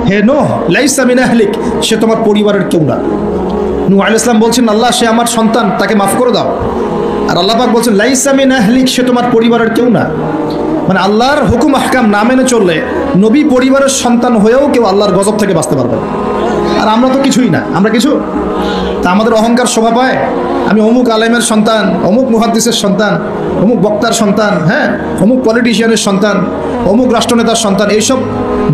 হে নূহ লাইসা মিন আহলিক, সে তোমার পরিবারের কেউ না। নূহ আলাইহিস সালাম বলছেন আল্লাহ সে আমার সন্তান, তাকে মাফ করে দাও। আর আল্লাহ পাক বলছেন লাইসা মিন আহলিক, সে তোমার পরিবারের কেউ না। মানে আল্লাহর হুকুম আহকাম না মেনে চললে নবী পরিবারের সন্তান হয়েও কেউ আল্লাহর গজব থেকে বাঁচতে পারবে না। আর আমরা তো কিছুই না, আমরা কিছু। তা আমাদের অহংকার শোভা পায়, আমি অমুক আলেমের সন্তান, অমুক মুহাদ্দিসের সন্তান, অমুক বক্তার সন্তান, হ্যাঁ অমুক পলিটিশিয়ানের সন্তান, অমুক রাষ্ট্রনেতার সন্তান। এইসব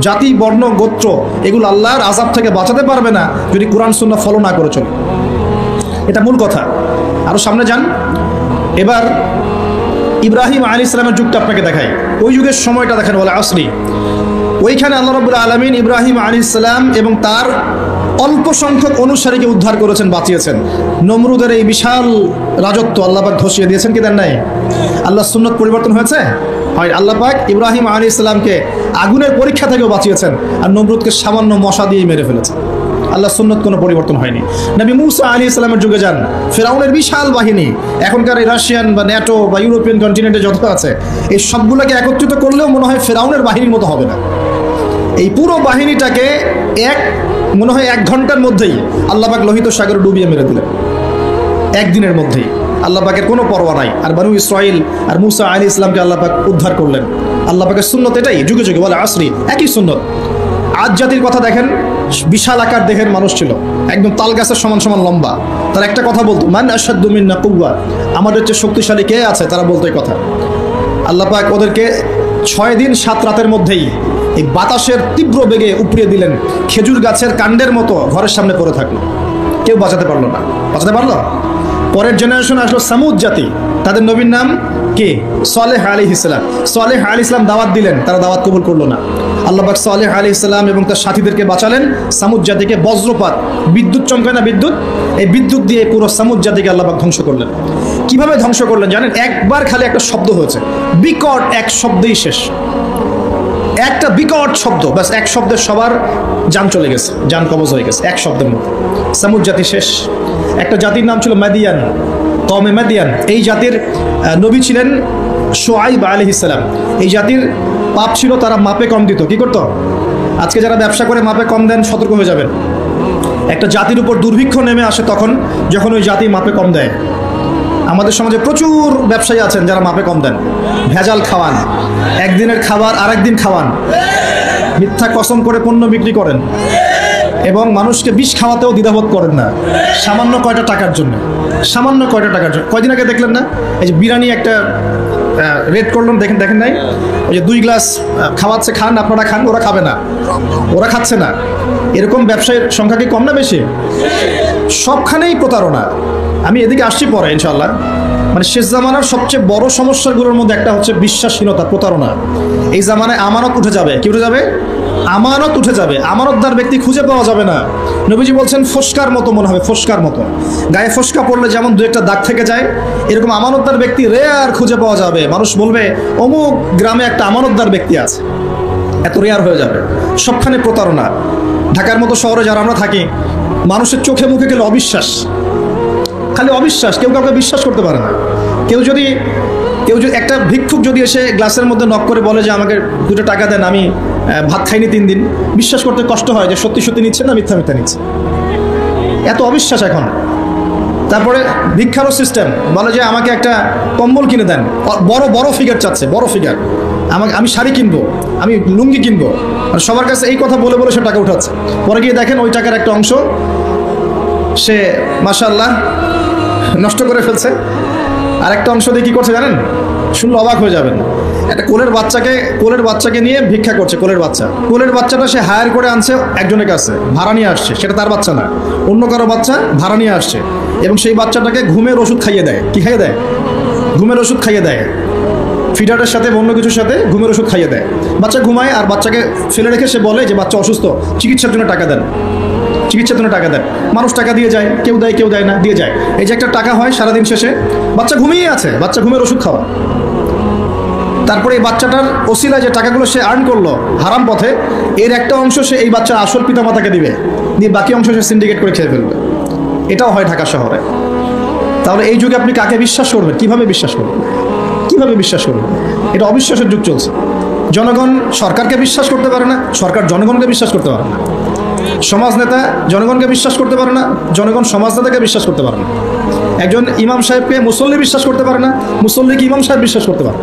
জাতি বর্ণ গোত্র এগুলো আল্লাহর আযাব থেকে বাঁচাতে পারবে না যদি কোরআন সুন্নাহ ফলো না করে চলে। এটা মূল কথা। আরো সামনে যান। এবার ইব্রাহিম আলাইহিস সালামের যুগটা আপনাকে দেখাই, ওই যুগের সময়টা দেখেন, বলে আসরি। ওইখানে আল্লাহ রাব্বুল আলামিন ইব্রাহিম আলাইহিস সালাম এবং তার অল্প সংখ্যক অনুসারীকে উদ্ধার করেছেন, বাঁচিয়েছেন। নমরুদের এই বিশাল রাজত্ব আল্লাহ পাক ধসিয়ে দিয়েছেন কি দেন নাই? আল্লাহ সুন্নত পরিবর্তন হয়েছে হয়। আল্লাহ পাক ইব্রাহিম আলাইহিস সালামকে আগুনের পরীক্ষা থেকেও বাঁচিয়েছেন, আর নমরুদকে সামান্য মশা দিয়ে মেরে ফেলেছেন। আল্লাহ সুন্নত কোনো পরিবর্তন হয়নি। নবী মুসা আলাইহিস সালামের যুগে যান, ফেরাউনের বিশাল বাহিনী, এখনকার এই রাশিয়ান বা ন্যাটো বা ইউরোপিয়ান কন্টিনেন্টে যত আছে, এই সবগুলোকে একত্রিত করলেও মনে হয় ফেরাউনের বাহিনীর মতো হবে না। এই পুরো বাহিনীটাকে মনে হয় 1 ঘন্টার মধ্যেই আল্লাহ পাক লোহিত সাগরে ডুবিয়ে মেরে দিলেন, একদিনের মধ্যেই। আল্লাহ পাকের কোনো পরোয়া নাই। আর বনু ইসরাইল আর মুসা আলাইহিস সালামকে আল্লাহ পাক উদ্ধার করলেন। আল্লাহ পাকের সুন্নত এটাই, যুগে যুগে বলে আসরি, একই সুন্নত। আজ জাতির কথা দেখেন, বিশাল আকার দেহের মানুষ ছিল, একদম তাল গাছের সমান সমান লম্বা। তার একটা কথা বলতো, মান আশাদ্দু মিন্না কুওয়া, আমাদের চেয়ে শক্তিশালী কে আছে, তারা বলতো এই কথা। আল্লাহ পাক ওদেরকে 6 দিন 7 রাতের মধ্যেই এই বাতাসের তীব্র বেগে উপড়িয়ে দিলেন, খেজুর গাছের কাণ্ডের মতো ঘরের সামনে পড়ে থাকলো, কেউ বাঁচাতে পারলো না। বাঁচাতে পারলো? পরের জেনারেশন আসলো সামুদ জাতি, তাদের নবীর নাম কে? সালেহ আলাইহিস সালাম। সালেহ আলাইহিস সালাম দাওয়াত দিলেন, তারা দাওয়াত কবুল করলো না। আল্লাহ পাক সালেহ আলাইহিস সালাম এবং তার সাথীদেরকে বাঁচালেন। সামুদ জাতিকে বজ্রপাত, বিদ্যুৎ চমকায় না, বিদ্যুৎ, এই বিদ্যুৎ দিয়ে পুরো সামুদ জাতিকে আল্লাহ পাক ধ্বংস করলেন। কিভাবে ধ্বংস করলেন জানেন? একবার খালি একটা শব্দ হয়েছে, বিকট এক শব্দেই শেষ। একটা বিকট শব্দ, ব্যাস এক শব্দের সবার জান চলে গেছে, জান কবজ হয়ে গেছে এক শব্দের মধ্যে। সামুদ জাতি শেষ। একটা জাতির নাম ছিল মাদিয়ান, কওমে মাদিয়ান। এই জাতির নবী ছিলেন শুআইব আলাইহিস সালাম। এই জাতির পাপ ছিল, তারা মাপে কম দিত। কি করতো? আজকে যারা ব্যবসা করে মাপে কম দেন, সতর্ক হয়ে যাবেন। একটা জাতির উপর দুর্ভিক্ষ নেমে আসে তখন, যখন ওই জাতি মাপে কম দেয়। আমাদের সমাজে প্রচুর ব্যবসায়ী আছেন যারা মাপে কম দেন, ভেজাল খাওয়ান, একদিনের খাবার আরেকদিন খাওয়ান, মিথ্যা কসম করে পণ্য বিক্রি করেন এবং মানুষকে বিষ খাওয়াতেও দ্বিধাবোধ করেন না, সামান্য কয়টা টাকার জন্য। সামান্য কয়টা টাকার জন্য। কয়দিন আগে দেখলেন না, এই যে বিরিয়ানি একটা রেড করলেন, দেখেন নাই? ওই যে 2 গ্লাস খাওয়াচ্ছে, খান, আপনারা খান, ওরা খাবে না, ওরা খাচ্ছে না। এরকম ব্যবসায়ীর সংখ্যা কি কম না বেশি? সবখানেই প্রতারণা। আমি এদিকে আসছি পরে ইনশাআল্লাহ। মানে শেষ জামানার সবচেয়ে বড় সমস্যাগুলোর মধ্যে একটা হচ্ছে বিশ্বাসহীনতা, প্রতারণা। এই জামানায় আমানত উঠে যাবে। কি উঠে যাবে? আমানত উঠে যাবে। আমানতদার ব্যক্তি খুঁজে পাওয়া যাবে না। নবীজি বলছেন ফস্কার মতো মনে হবে, ফস্কার মতো। গায়ে ফস্কা পড়লে যেমন 2-1টা দাগ থেকে যায়, এরকম আমানতদার ব্যক্তি রেয়ার খুঁজে পাওয়া যাবে। মানুষ বলবে অমুক গ্রামে একটা আমানতদার ব্যক্তি আছে, এত রেয়ার হয়ে যাবে। সবখানে প্রতারণা। ঢাকার মতো শহরে যারা আমরা থাকি, মানুষের চোখে মুখে গেলে অবিশ্বাস, খালি অবিশ্বাস, কেউ কাউকে বিশ্বাস করতে পারে না। কেউ যদি একটা ভিক্ষুক যদি এসে গ্লাসের মধ্যে নক করে বলে যে আমাকে 2টা টাকা দেন, আমি ভাত খাইনি 3 দিন, বিশ্বাস করতে কষ্ট হয় যে সত্যি সত্যি নিচ্ছে না মিথ্যা মিথ্যা নিচ্ছে। এত অবিশ্বাস এখন। তারপরে ভিক্ষারও সিস্টেম, বলে যে আমাকে একটা কম্বল কিনে দেন, বড় বড় ফিগার চাচ্ছে, বড় ফিগার, আমি শাড়ি কিনবো, আমি লুঙ্গি কিনবো। আর সবার কাছে এই কথা বলে বলে সে টাকা উঠাচ্ছে। পরে গিয়ে দেখেন ওই টাকার একটা অংশ সে মাশাআল্লাহ নষ্ট করে ফেলছে, আর একটা অংশ দিয়ে কি করছে জানেন? শুনলে অবাক হয়ে যাবেন। একটা কোলের বাচ্চাকে নিয়ে ভিক্ষা করছে। কোলের বাচ্চাটা সে হায়ার করে আনছে একজনের কাছে, ভাড়া নিয়ে আসছে। সেটা তার বাচ্চা না, অন্য কারো বাচ্চা ভাড়া নিয়ে আসছে, এবং সেই বাচ্চাটাকে ঘুমের ওষুধ খাইয়ে দেয়। কি খাইয়ে দেয়? ঘুমের ওষুধ খাইয়ে দেয়। ফিডারের সাথে অন্য কিছুর সাথে ঘুমের ওষুধ খাইয়ে দেয়। বাচ্চা ঘুমায়, আর বাচ্চাকে ফেলে রেখে সে বলে যে বাচ্চা অসুস্থ, চিকিৎসার জন্য টাকা দেন, চিকিৎসার জন্য টাকা দেন। মানুষ টাকা দিয়ে যায়, কেউ দেয় কেউ দেয় না, দিয়ে যায়। এই যে একটা টাকা হয় সারাদিন শেষে, বাচ্চা ঘুমিয়ে আছে, বাচ্চা ঘুমের ওষুধ খাওয়া। তারপরে এই বাচ্চাটার ওসিলা যে টাকাগুলো সে আর্ন করলো হারাম পথে, এর একটা অংশ সে এই বাচ্চার আসল পিতামাতাকে দিবে, দিয়ে বাকি অংশ সে সিন্ডিকেট করে খেয়ে ফেলবে। এটাও হয় ঢাকা শহরে। তাহলে এই যুগে আপনি কাকে বিশ্বাস করবেন? কিভাবে বিশ্বাস করবেন? কিভাবে বিশ্বাস করবেন? এটা অবিশ্বাসের যুগ চলছে। জনগণ সরকারকে বিশ্বাস করতে পারে না, সরকার জনগণকে বিশ্বাস করতে পারে না। সমাজ নেতা জনগণকে বিশ্বাস করতে পারে না, জনগণ সমাজ নেতাকে বিশ্বাস করতে পারে না। একজন ইমাম সাহেবকে মুসল্লি বিশ্বাস করতে পারে না, মুসল্লিকে ইমাম সাহেব বিশ্বাস করতে পারে।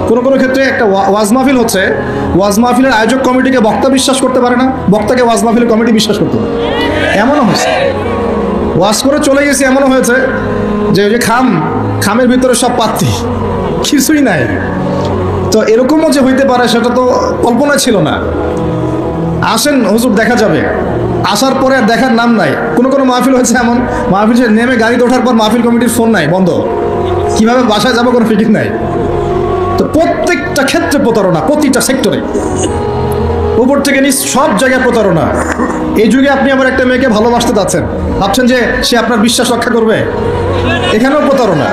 কোনো কোনো ক্ষেত্রে একটা ওয়াজ মাহফিল হচ্ছে, ওয়াজ মাহফিলের আয়োজক কমিটিকে বক্তা বিশ্বাস করতে পারে না, বক্তাকে ওয়াজ মাহফিলের কমিটি বিশ্বাস করতে পারে। এমনও হয়েছে, ওয়াজ করে চলে গেছে, এমনও হয়েছে যে ওই যে খামের ভিতরে সব পাত্তি, কিছুই নাই। তো এরকমও যে হইতে পারে সেটা তো কল্পনা ছিল না। আসেন হুজুর দেখা যাবে, আসার পরে আর দেখার নাম নাই। কোনো কোনো মাহফিল হয়েছে এমন, মাহফিল নেমে গাড়িতে ওঠার পর মাহফিল কমিটির ফোন নাই, বন্ধ, কিভাবে বাসায় যাবো কোনো ফিকির নাই। তো প্রত্যেকটা ক্ষেত্রে প্রতারণা, প্রতিটা সেক্টরে, উপর থেকে নিচ সব জায়গায় প্রতারণা। এই যুগে আপনি আবার একটা মেয়েকে ভালোবাসতে যাচ্ছেন, ভাবছেন যে সে আপনার বিশ্বাস রক্ষা করবে, এখানেও প্রতারণা।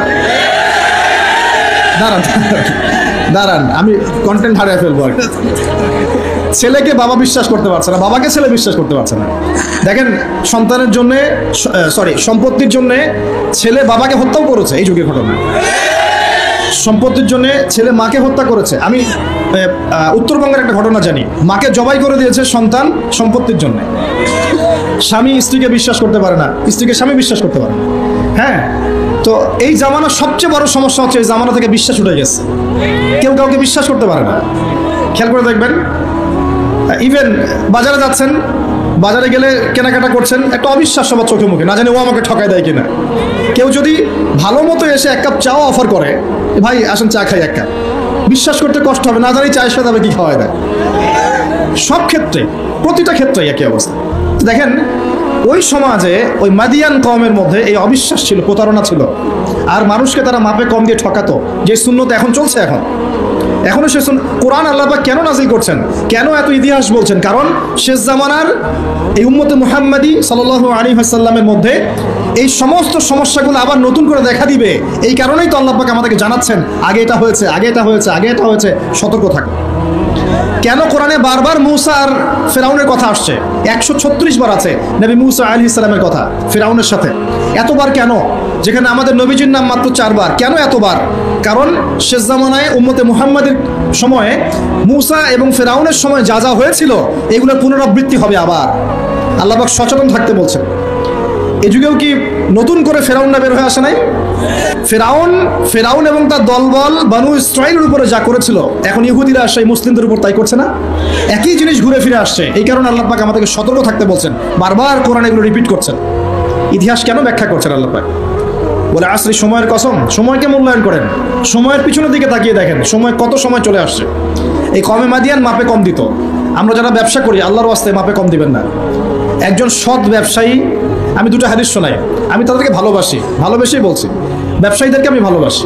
দাঁড়ান আমি কন্টেন্ট হারিয়ে ফেলবো। ছেলেকে বাবা বিশ্বাস করতে পারছে না, বাবাকে ছেলে বিশ্বাস করতে পারছে না। দেখেন সন্তানের জন্য, সম্পত্তির জন্য ছেলে বাবাকে হত্যাও করেছে, এই যুগের ঘটনা। সম্পত্তির জন্য ছেলে মাকে হত্যা করেছে। আমি উত্তরবঙ্গের একটা ঘটনা জানি, মাকে জবাই করে দিয়েছে সন্তান সম্পত্তির জন্য। স্বামী স্ত্রীকে বিশ্বাস করতে পারে না, স্ত্রীকে স্বামী বিশ্বাস করতে পারে না। হ্যাঁ, তো এই জামানার সবচেয়ে বড় সমস্যা হচ্ছে এই জামানা থেকে বিশ্বাস উঠে গেছে, কেউ কাউকে বিশ্বাস করতে পারে না। খেয়াল করে দেখবেন, ইভেন বাজারে যাচ্ছেন, বাজারে গেলে কেনাকাটা করছেন, একটা অবিশ্বাস সবার চোখে মুখে, না জানি ও আমাকে ঠকায় দেয় কিনা। কেউ যদি ভালো মতো এসে এক কাপ চাও অফার করে, ভাই আসেন চা খাই এক কাপ, বিশ্বাস করতে কষ্ট হবে, না জানি চায়ের সাথে হবে কি খাওয়ায় দেয়। সব ক্ষেত্রে, প্রতিটা ক্ষেত্রে একই অবস্থা। দেখেন ওই সমাজে, ওই মাদিয়ান কওমের মধ্যে এই অবিশ্বাস ছিল, প্রতারণা ছিল, আর মানুষকে তারা মাপে কম দিয়ে ঠকাতো। যে সুন্নত এখন চলছে, এখনো সে কোরআন আল্লাহ পাক কেন নাজিল করছেন, কেন এত ইতিহাস বলছেন? কারণ শেষ জামানার এই উম্মতে মুহাম্মাদি সাল্লাল্লাহু আলাইহি ওয়াসাল্লামের মধ্যে এই সমস্ত সমস্যাগুলো আবার নতুন করে দেখা দিবে। এই কারণেই তো আল্লাহ পাক আমাদেরকে জানাচ্ছেন, আগে এটা হয়েছে, আগে এটা হয়েছে, আগে এটা হয়েছে, সতর্ক থাকো। কেন কোরআনে বারবার মূসা আর ফেরাউনের কথা আসছে? 136 বার আছে নবী মূসা আলাইহিস সালামের কথা ফেরাউনের সাথে। এতবার কেন, যেখানে আমাদের নবীজির নাম মাত্র 4 বার? কেন এতবার? কারণ শেষ জামানায় উম্মতে মুহাম্মাদের সময়ে মূসা এবং ফেরাউনের সময় যা যা হয়েছিল এগুলোর পুনরাবৃত্তি হবে আবার। আল্লাহ পাক সচেতন থাকতে বলছেন। এই যুগেও কি নতুন করে ফেরাউন না বের হয়ে আসে নাই? ফেরাউন এবং তার দলবল বানু ইসরাইলের উপরে যা করেছিল, এখন ইহুদিরা সেই মুসলিমদের উপর তাই করছে না? একই জিনিস ঘুরে ফিরে আসছে। এই কারণে আল্লাহ পাক আমাদেরকে সতর্ক থাকতে বলছেন, বারবার কোরআন এগুলো রিপিট করছেন। ইতিহাস কেন ব্যাখ্যা করছেন আল্লাহ পাক? বলে আসরি, সময়ের কসম, সময়কে মূল্যায়ন করেন, সময়ের পিছনের দিকে তাকিয়ে দেখেন সময় কত সময় চলে আসছে। এই কমে মাদিয়ান মাপে কম দিত। আমরা যারা ব্যবসা করি আল্লাহর ওয়াস্তে মাপে কম দিবেন না। একজন সৎ ব্যবসায়ী, আমি দুটো হাদিস শোনাই, আমি তাদেরকে ভালোবেসেই বলছি, ব্যবসায়ীদেরকে আমি ভালোবাসি,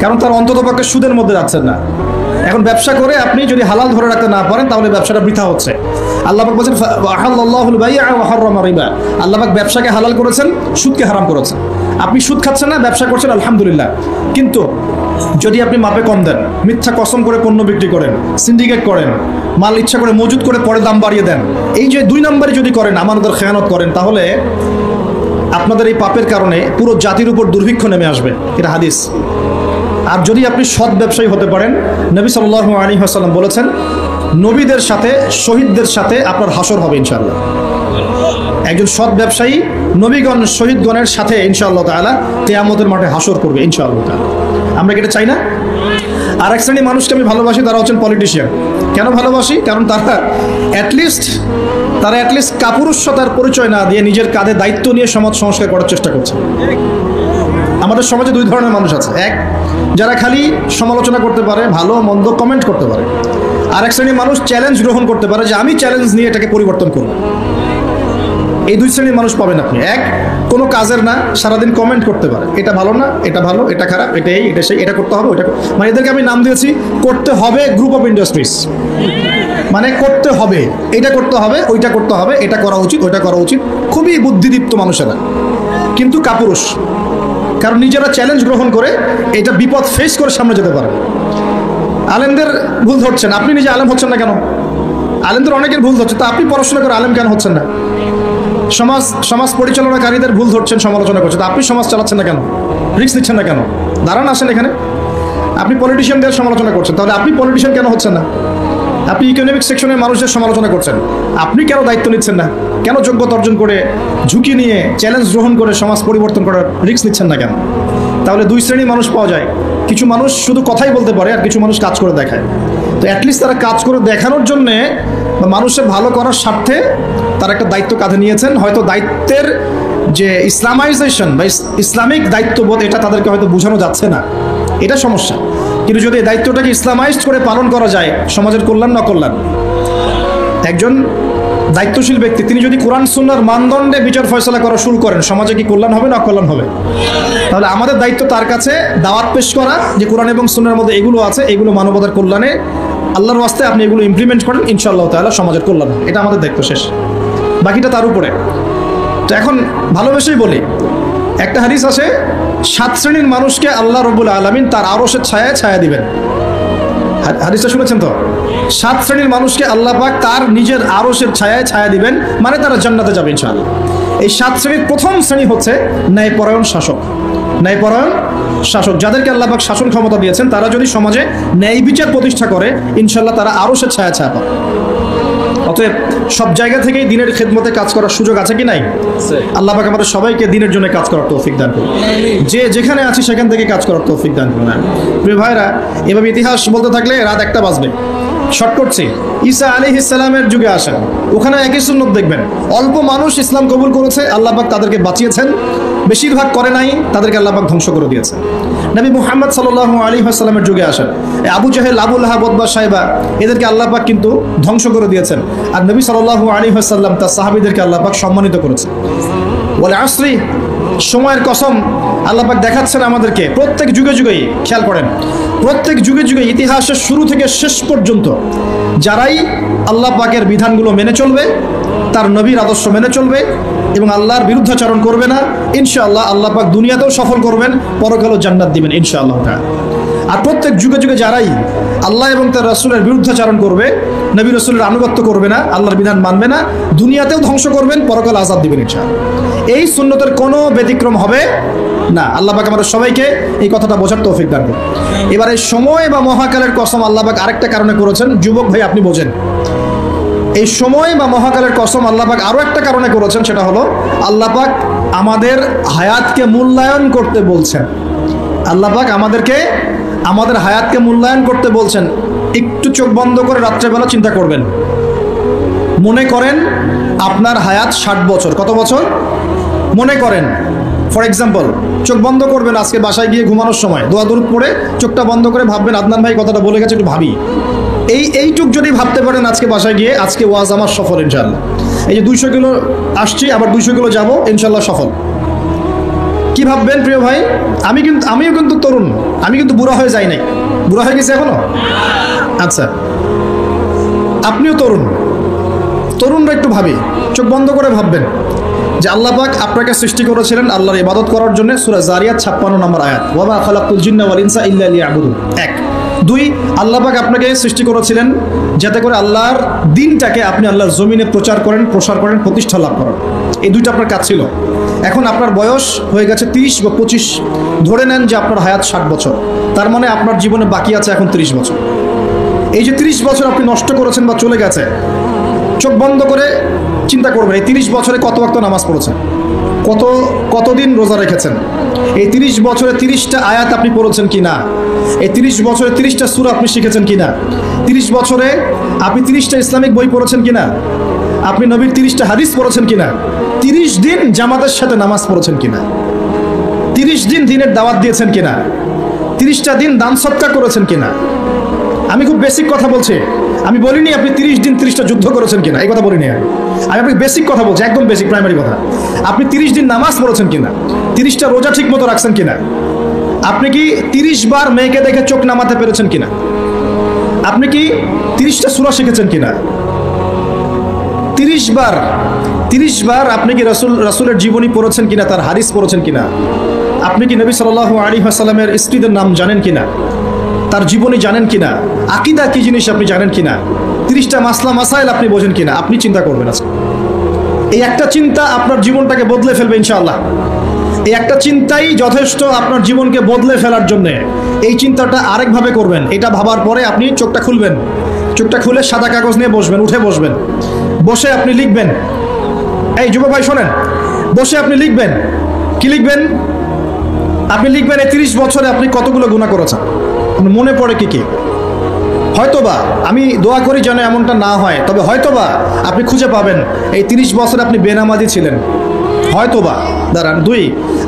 কারণ তার অন্ততপক্ষে সুদের মধ্যে যাচ্ছেন না। এখন ব্যবসা করে আপনি যদি হালাল ধরে রাখতে না পারেন তাহলে ব্যবসাটা বৃথা হচ্ছে। আল্লাহ পাক বলেছেন আহাল্লাহুল বাই'a ওয়া হাররামা রিবা, আল্লাহ পাক ব্যবসাকে হালাল করেছেন, সুদকে হারাম করেছেন। আপনি সুদ খাচ্ছেন না, ব্যবসা করছেন, আলহামদুলিল্লাহ। কিন্তু যদি আপনি মাপে কম দেন, মিথ্যা কসম করে পণ্য বিক্রি করেন, সিন্ডিকেট করেন, মাল ইচ্ছা করে মজুদ করে পরে দাম বাড়িয়ে দেন, এই যে 2 নম্বরে যদি করেন, আমানতের খেয়ানত করেন, তাহলে আপনাদের এই পাপের কারণে পুরো জাতির উপর দুর্ভিক্ষ নেমে আসবে। এটা হাদিস। আর যদি আপনি সৎ ব্যবসায়ী হতে পারেন, নবী সাল্লাল্লাহু আলাইহি ওয়াসাল্লাম বলেছেন, নবীদের সাথে, শহীদদের সাথে আপনার হাসর হবে ইনশাআল্লাহ। একজন সৎ ব্যবসায়ী নবীগণ, শহীদগণের সাথে ইনশাআল্লাহ তাআলা কিয়ামতের মাঠে হাসর করবে ইনশাআল্লাহ তাআলা। আমরা কি এটা চাই না? আর এক শ্রেণীর মানুষকে আমি ভালোবাসি, তারা হচ্ছেন পলিটিশিয়ান। কেন ভালোবাসি? কারণ তারা অ্যাটলিস্ট কাপুরুষতার পরিচয় না দিয়ে নিজের কাঁধে দায়িত্ব নিয়ে সমাজ সংস্কার করার চেষ্টা করছে। আমাদের সমাজে 2 ধরনের মানুষ আছে। এক, যারা খালি সমালোচনা করতে পারে, ভালো মন্দ কমেন্ট করতে পারে। আর এক শ্রেণীর মানুষ চ্যালেঞ্জ গ্রহণ করতে পারে, যে আমি চ্যালেঞ্জ নিয়ে এটাকে পরিবর্তন করব। এই 2 শ্রেণীর মানুষ পাবেন আপনি। এক, কোনো কাজের না, সারাদিন কমেন্ট করতে পারে, এটা ভালো না, এটা ভালো, এটা খারাপ, এটা এই, এটা সেই, এটা করতে হবে, ওইটা, মানে এদেরকে আমি নাম দিয়েছি করতে হবে গ্রুপ অফ ইন্ডাস্ট্রিজ। মানে করতে হবে, এটা করতে হবে, ওইটা করতে হবে, এটা করা উচিত, ওইটা করা উচিত। খুবই বুদ্ধিদীপ্ত মানুষেরা, কিন্তু কাপুরুষ। কারণ নিজেরা চ্যালেঞ্জ গ্রহণ করে এটা বিপদ ফেস করে সামনে যেতে পারে। আলেমদের ভুল ধরছেন, আপনি নিজে আলেম হচ্ছেন না কেন? আলেমদের অনেকের ভুল ধরছে, তা আপনি পড়াশোনা করে আলেম কেন হচ্ছেন না? সমাজ পরিচালনাকারীদের ভুল ধরছেন, সমালোচনা করছেন, তা আপনি সমাজ চালাচ্ছেন না কেন? রিস্ক নিচ্ছেন না কেন? দাঁড়ান, আসেন এখানে। আপনি পলিটিশিয়ানদের সমালোচনা করছেন, তাহলে আপনি পলিটিশিয়ান কেন হচ্ছেন না? আপনি ইকোনমিক সেকশনের মানুষদের সমালোচনা করছেন, আপনি কেন দায়িত্ব নিচ্ছেন না? কেন যোগ্যতা অর্জন করে ঝুঁকি নিয়ে চ্যালেঞ্জ গ্রহণ করে সমাজ পরিবর্তন করার রিস্ক নিচ্ছেন না কেন? তাহলে দুই শ্রেণীর মানুষ পাওয়া যায়, কিছু মানুষ শুধু কথাই বলতে পারে আর কিছু মানুষ কাজ করে দেখায়। তো অ্যাটলিস্ট তারা কাজ করে দেখানোর জন্যে বা মানুষের ভালো করার স্বার্থে তারা একটা দায়িত্ব কাঁধে নিয়েছেন। হয়তো দায়িত্বের যে ইসলামাইজেশন বা ইসলামিক দায়িত্ববোধ এটা তাদেরকে হয়তো বোঝানো যাচ্ছে না, এটা সমস্যা। কিন্তু যদি এই দায়িত্বটাকে ইসলামাইজড করে পালন করা যায়, সমাজের কল্যাণ না কল্যাণ। একজন দায়িত্বশীল ব্যক্তি তিনি যদি কোরআন সুন্নাহর মানদণ্ডে বিচার ফয়সালা করা শুরু করেন, সমাজে কি কল্যাণ হবে না অকল্যাণ হবে? তাহলে আমাদের দায়িত্ব তার কাছে দাওয়াত পেশ করা যে কোরআন এবং সুন্নাহর মধ্যে এগুলো আছে, এগুলো মানবতার কল্যাণে, আল্লাহর ওয়াস্তে আপনি এগুলো ইমপ্লিমেন্ট করেন, ইনশাআল্লাহ তাআলা সমাজের কল্যাণ। এটা আমাদের দায়িত্ব, শেষ। বাকিটা তার উপরে। তো এখন ভালোবেসেই বলি, একটা হাদিস আছে, 7 শ্রেণীর মানুষকে আল্লাহ রাব্বুল আলামিন তার আরশের ছায়ায় ছায়া দিবেন। হাদিসটা শুনেছেন তো? 7 শ্রেণীর মানুষকে আল্লাহ পাক তার নিজের আরশের ছায়ায় ছায়া দিবেন, মানে তারা জান্নাতে যাবে ইনশাআল্লাহ। এই 7 শ্রেণীর প্রথম শ্রেণী হচ্ছে ন্যায়পরায়ণ শাসক। ন্যায়পরায়ণ শাসক, যাদেরকে আল্লাহ পাক শাসন ক্ষমতা দিয়েছেন, তারা যদি সমাজে ন্যায় বিচার প্রতিষ্ঠা করে, ইনশাআল্লাহ তারা আরশের ছায়া ছায়া পাবে। অতএব সব জায়গা থেকেই দিনের খেদমতে কাজ করার সুযোগ আছে কি নাই? আল্লাহ পাক আমাদের সবাইকে দিনের জন্য কাজ করার তৌফিক দান করুন, যে যেখানে আছি সেখান থেকে কাজ করার তৌফিক দান করুন। প্রিয় ভাইরা, এভাবে ইতিহাস বলতে থাকলে রাত 1টা বাজবে। শর্ট করছি, ঈসা আলাইহিস সালামের যুগে আসেন, ওখানে একই সুন্নত দেখবেন। অল্প মানুষ ইসলাম কবুল করেছে, আল্লাহ পাক তাদেরকে বাঁচিয়েছেন। বেশিরভাগ করে নাই, তাদেরকে আল্লাহ পাক ধ্বংস করে দিয়েছে। নবী মুহাম্মদ সাল্লাল্লাহু আলাইহি ওয়াসাল্লামের যুগে আসেন, আবু জাহেল, আবু লাহাব, উতবা, শাইবা, এদেরকে আল্লাহ পাক কিন্তু ধ্বংস করে দিয়েছেন। আর নবী সাল্লাল্লাহু আলাইহি ওয়াসাল্লাম তার সাহাবীদেরকে আল্লাহ পাক সম্মানিত করেছেন। ওয়াল আসরি, সময়ের কসম, আল্লাহ পাক দেখাচ্ছেন আমাদেরকে প্রত্যেক যুগে যুগেই। খেয়াল করেন, প্রত্যেক যুগে যুগে ইতিহাসের শুরু থেকে শেষ পর্যন্ত যারাই আল্লাহ পাকের বিধানগুলো মেনে চলবে, তার নবীর আদর্শ মেনে চলবে এবং আল্লাহর বিরুদ্ধাচরণ করবে না, ইনশাআল্লাহ আল্লাহ পাক দুনিয়াতেও সফল করবেন, পরকালেও জান্নাত দিবেন ইনশাআল্লাহ তাআলা। আর প্রত্যেক যুগে যুগে যারাই আল্লাহ এবং তার রাসূলের বিরুদ্ধাচরণ করবে, নবী রাসূলের আনুগত্য করবে না, আল্লাহর বিধান মানবে না, দুনিয়াতেও ধ্বংস করবেন, পরকাল আযাব দিবেন ইনশাআল্লাহ। এই সুন্নতের কোনো ব্যতিক্রম হবে না। আল্লাহ পাক আমাদের সবাইকে এই কথাটা বোঝার তৌফিক দান করুন। এবার এই সময় বা মহাকালের কসম আল্লাহ পাক আরেকটা কারণে করেছেন, যুবক ভাই আপনি বোঝেন। এই সময় বা মহাকালের কসম আল্লাহ পাক আরো একটা কারণে করেছেন, সেটা হলো আল্লাহ পাক আমাদের হায়াতকে মূল্যায়ন করতে বলছেন। আল্লাহ পাক আমাদেরকে আমাদের হায়াতকে মূল্যায়ন করতে বলছেন। একটু চোখ বন্ধ করে রাত্রেবেলা চিন্তা করবেন, মনে করেন আপনার হায়াত 60 বছর। কত বছর? মনে করেন, ফর এক্সাম্পল, চোখ বন্ধ করবেন, আজকে বাসায় গিয়ে ঘুমানোর সময় দোয়া দরুদ পড়ে চোখটা বন্ধ করে ভাববেন, আদনান ভাই কথাটা বলে গেছে, একটু ভাবি। এইটুক যদি ভাবতে পারেন আজকে বাসায় গিয়ে, আজকে ওয়াজ আমার সফল ইনশাআল্লাহ। এই যে 200 কিলো আসছি, আবার 200 কিলো যাবো, ইনশাআল্লাহ সফল। কি ভাববেন প্রিয় ভাই? আমিও কিন্তু তরুণ, আমি কিন্তু বুড়া হয়ে যাই নাই। বুড়া হয়ে গেছি এখনো? আচ্ছা, আপনিও তরুণ, তরুণরা একটু ভাবি, চোখ বন্ধ করে ভাববেন যে আল্লাহ পাক আপনাকে সৃষ্টি করেছিলেন আল্লাহর ইবাদত করার জন্য। সূরা জারিয়াত 56 নম্বর আয়াত, ওয়া মা খালাকতুল জিন্না ওয়াল ইনসা ইল্লা লিয়াবুদুন। 1 2 আল্লাহ পাক আপনাকে সৃষ্টি করেছিলেন যাতে করে আল্লাহর দিনটাকে আপনি আল্লাহর জমিনে প্রচার করেন, প্রসার করেন, প্রতিষ্ঠা লাভ করেন। এই দুইটা আপনার কাজ ছিল। এখন আপনার বয়স হয়ে গেছে 30 বা 25, ধরে নেন যে আপনার হায়াত 60 বছর, তার মানে আপনার জীবনে বাকি আছে এখন 30 বছর। এই যে 30 বছর আপনি নষ্ট করেছেন বা চলে গেছে, চোখ বন্ধ করে চিন্তা করবেন এই 30 বছরে কত ওয়াক্ত নামাজ পড়েছেন, কতদিন রোজা রেখেছেন, এই 30 বছরে 30টা আয়াত আপনি পড়েছেন কিনা, এই 30 বছরে 30টা সূরা আপনি শিখেছেন কিনা, 30 বছরে আপনি 30টা ইসলামিক বই পড়েছেন কিনা, আপনি নবীর 30টা হাদিস পড়েছেন কিনা, 30 দিন জামাতের সাথে নামাজ পড়েছেন কিনা, 30 দিন দিনের দাওয়াত দিয়েছেন কিনা, 30টা দিন দান সদকা করেছেন কিনা। আমি খুব বেসিক কথা বলছি, আমি বলিনি আপনি 30 দিন 30টা যুদ্ধ করেছেন কিনা, এই কথা বলিনি। আমি আপনাকে বেসিক কথা বলছি, একদম বেসিক প্রাইমারি কথা। আপনি 30 দিন নামাজ পড়েছেন কিনা, 30টা রোজা ঠিক মতো রাখছেন কিনা, আপনি কি 30 বার মেয়েকে দেখে চোখ নামাতে পেরেছেন কিনা, আপনি কি 30টা সূরা শিখেছেন কিনা, 30 বার আপনি কি রাসূলের জীবনী পড়েছেন কিনা, তার হাদিস পড়েছেন কিনা, আপনি কি নবী সাল্লাল্লাহু আলাইহি ওয়াসাল্লামের স্ত্রীদের নাম জানেন কিনা, তার জীবনী জানেন কিনা, আকীদা কি জিনিস আপনি জানেন কিনা, 30টা মাসলা মাসাইল আপনি বোঝেন কিনা। আপনি চিন্তা করবেন আজকে, এই একটা চিন্তা আপনার জীবনটাকে বদলে ফেলবে ইনশাআল্লাহ। এই একটা চিন্তাই যথেষ্ট আপনার জীবনকে বদলে ফেলার জন্য। এই চিন্তাটা আরেকভাবে করবেন, এটা ভাবার পরে আপনি চোখটা খুলবেন, চোখটা খুলে সাদা কাগজ নিয়ে বসবেন, উঠে বসবেন, বসে আপনি লিখবেন, এই যুব ভাই শোনেন, বসে আপনি লিখবেন, কি লিখবেন? আপনি লিখবেন এই 30 বছরে আপনি কতগুলো গুনাহ করেছেন, মনে পড়ে কি কি। হয়তোবা, আমি দোয়া করি যেন এমনটা না হয়, তবে হয়তোবা আপনি খুঁজে পাবেন এই 30 বছরে আপনি বেনামাজি ছিলেন, হয়তোবা। দাঁড়ান, 2,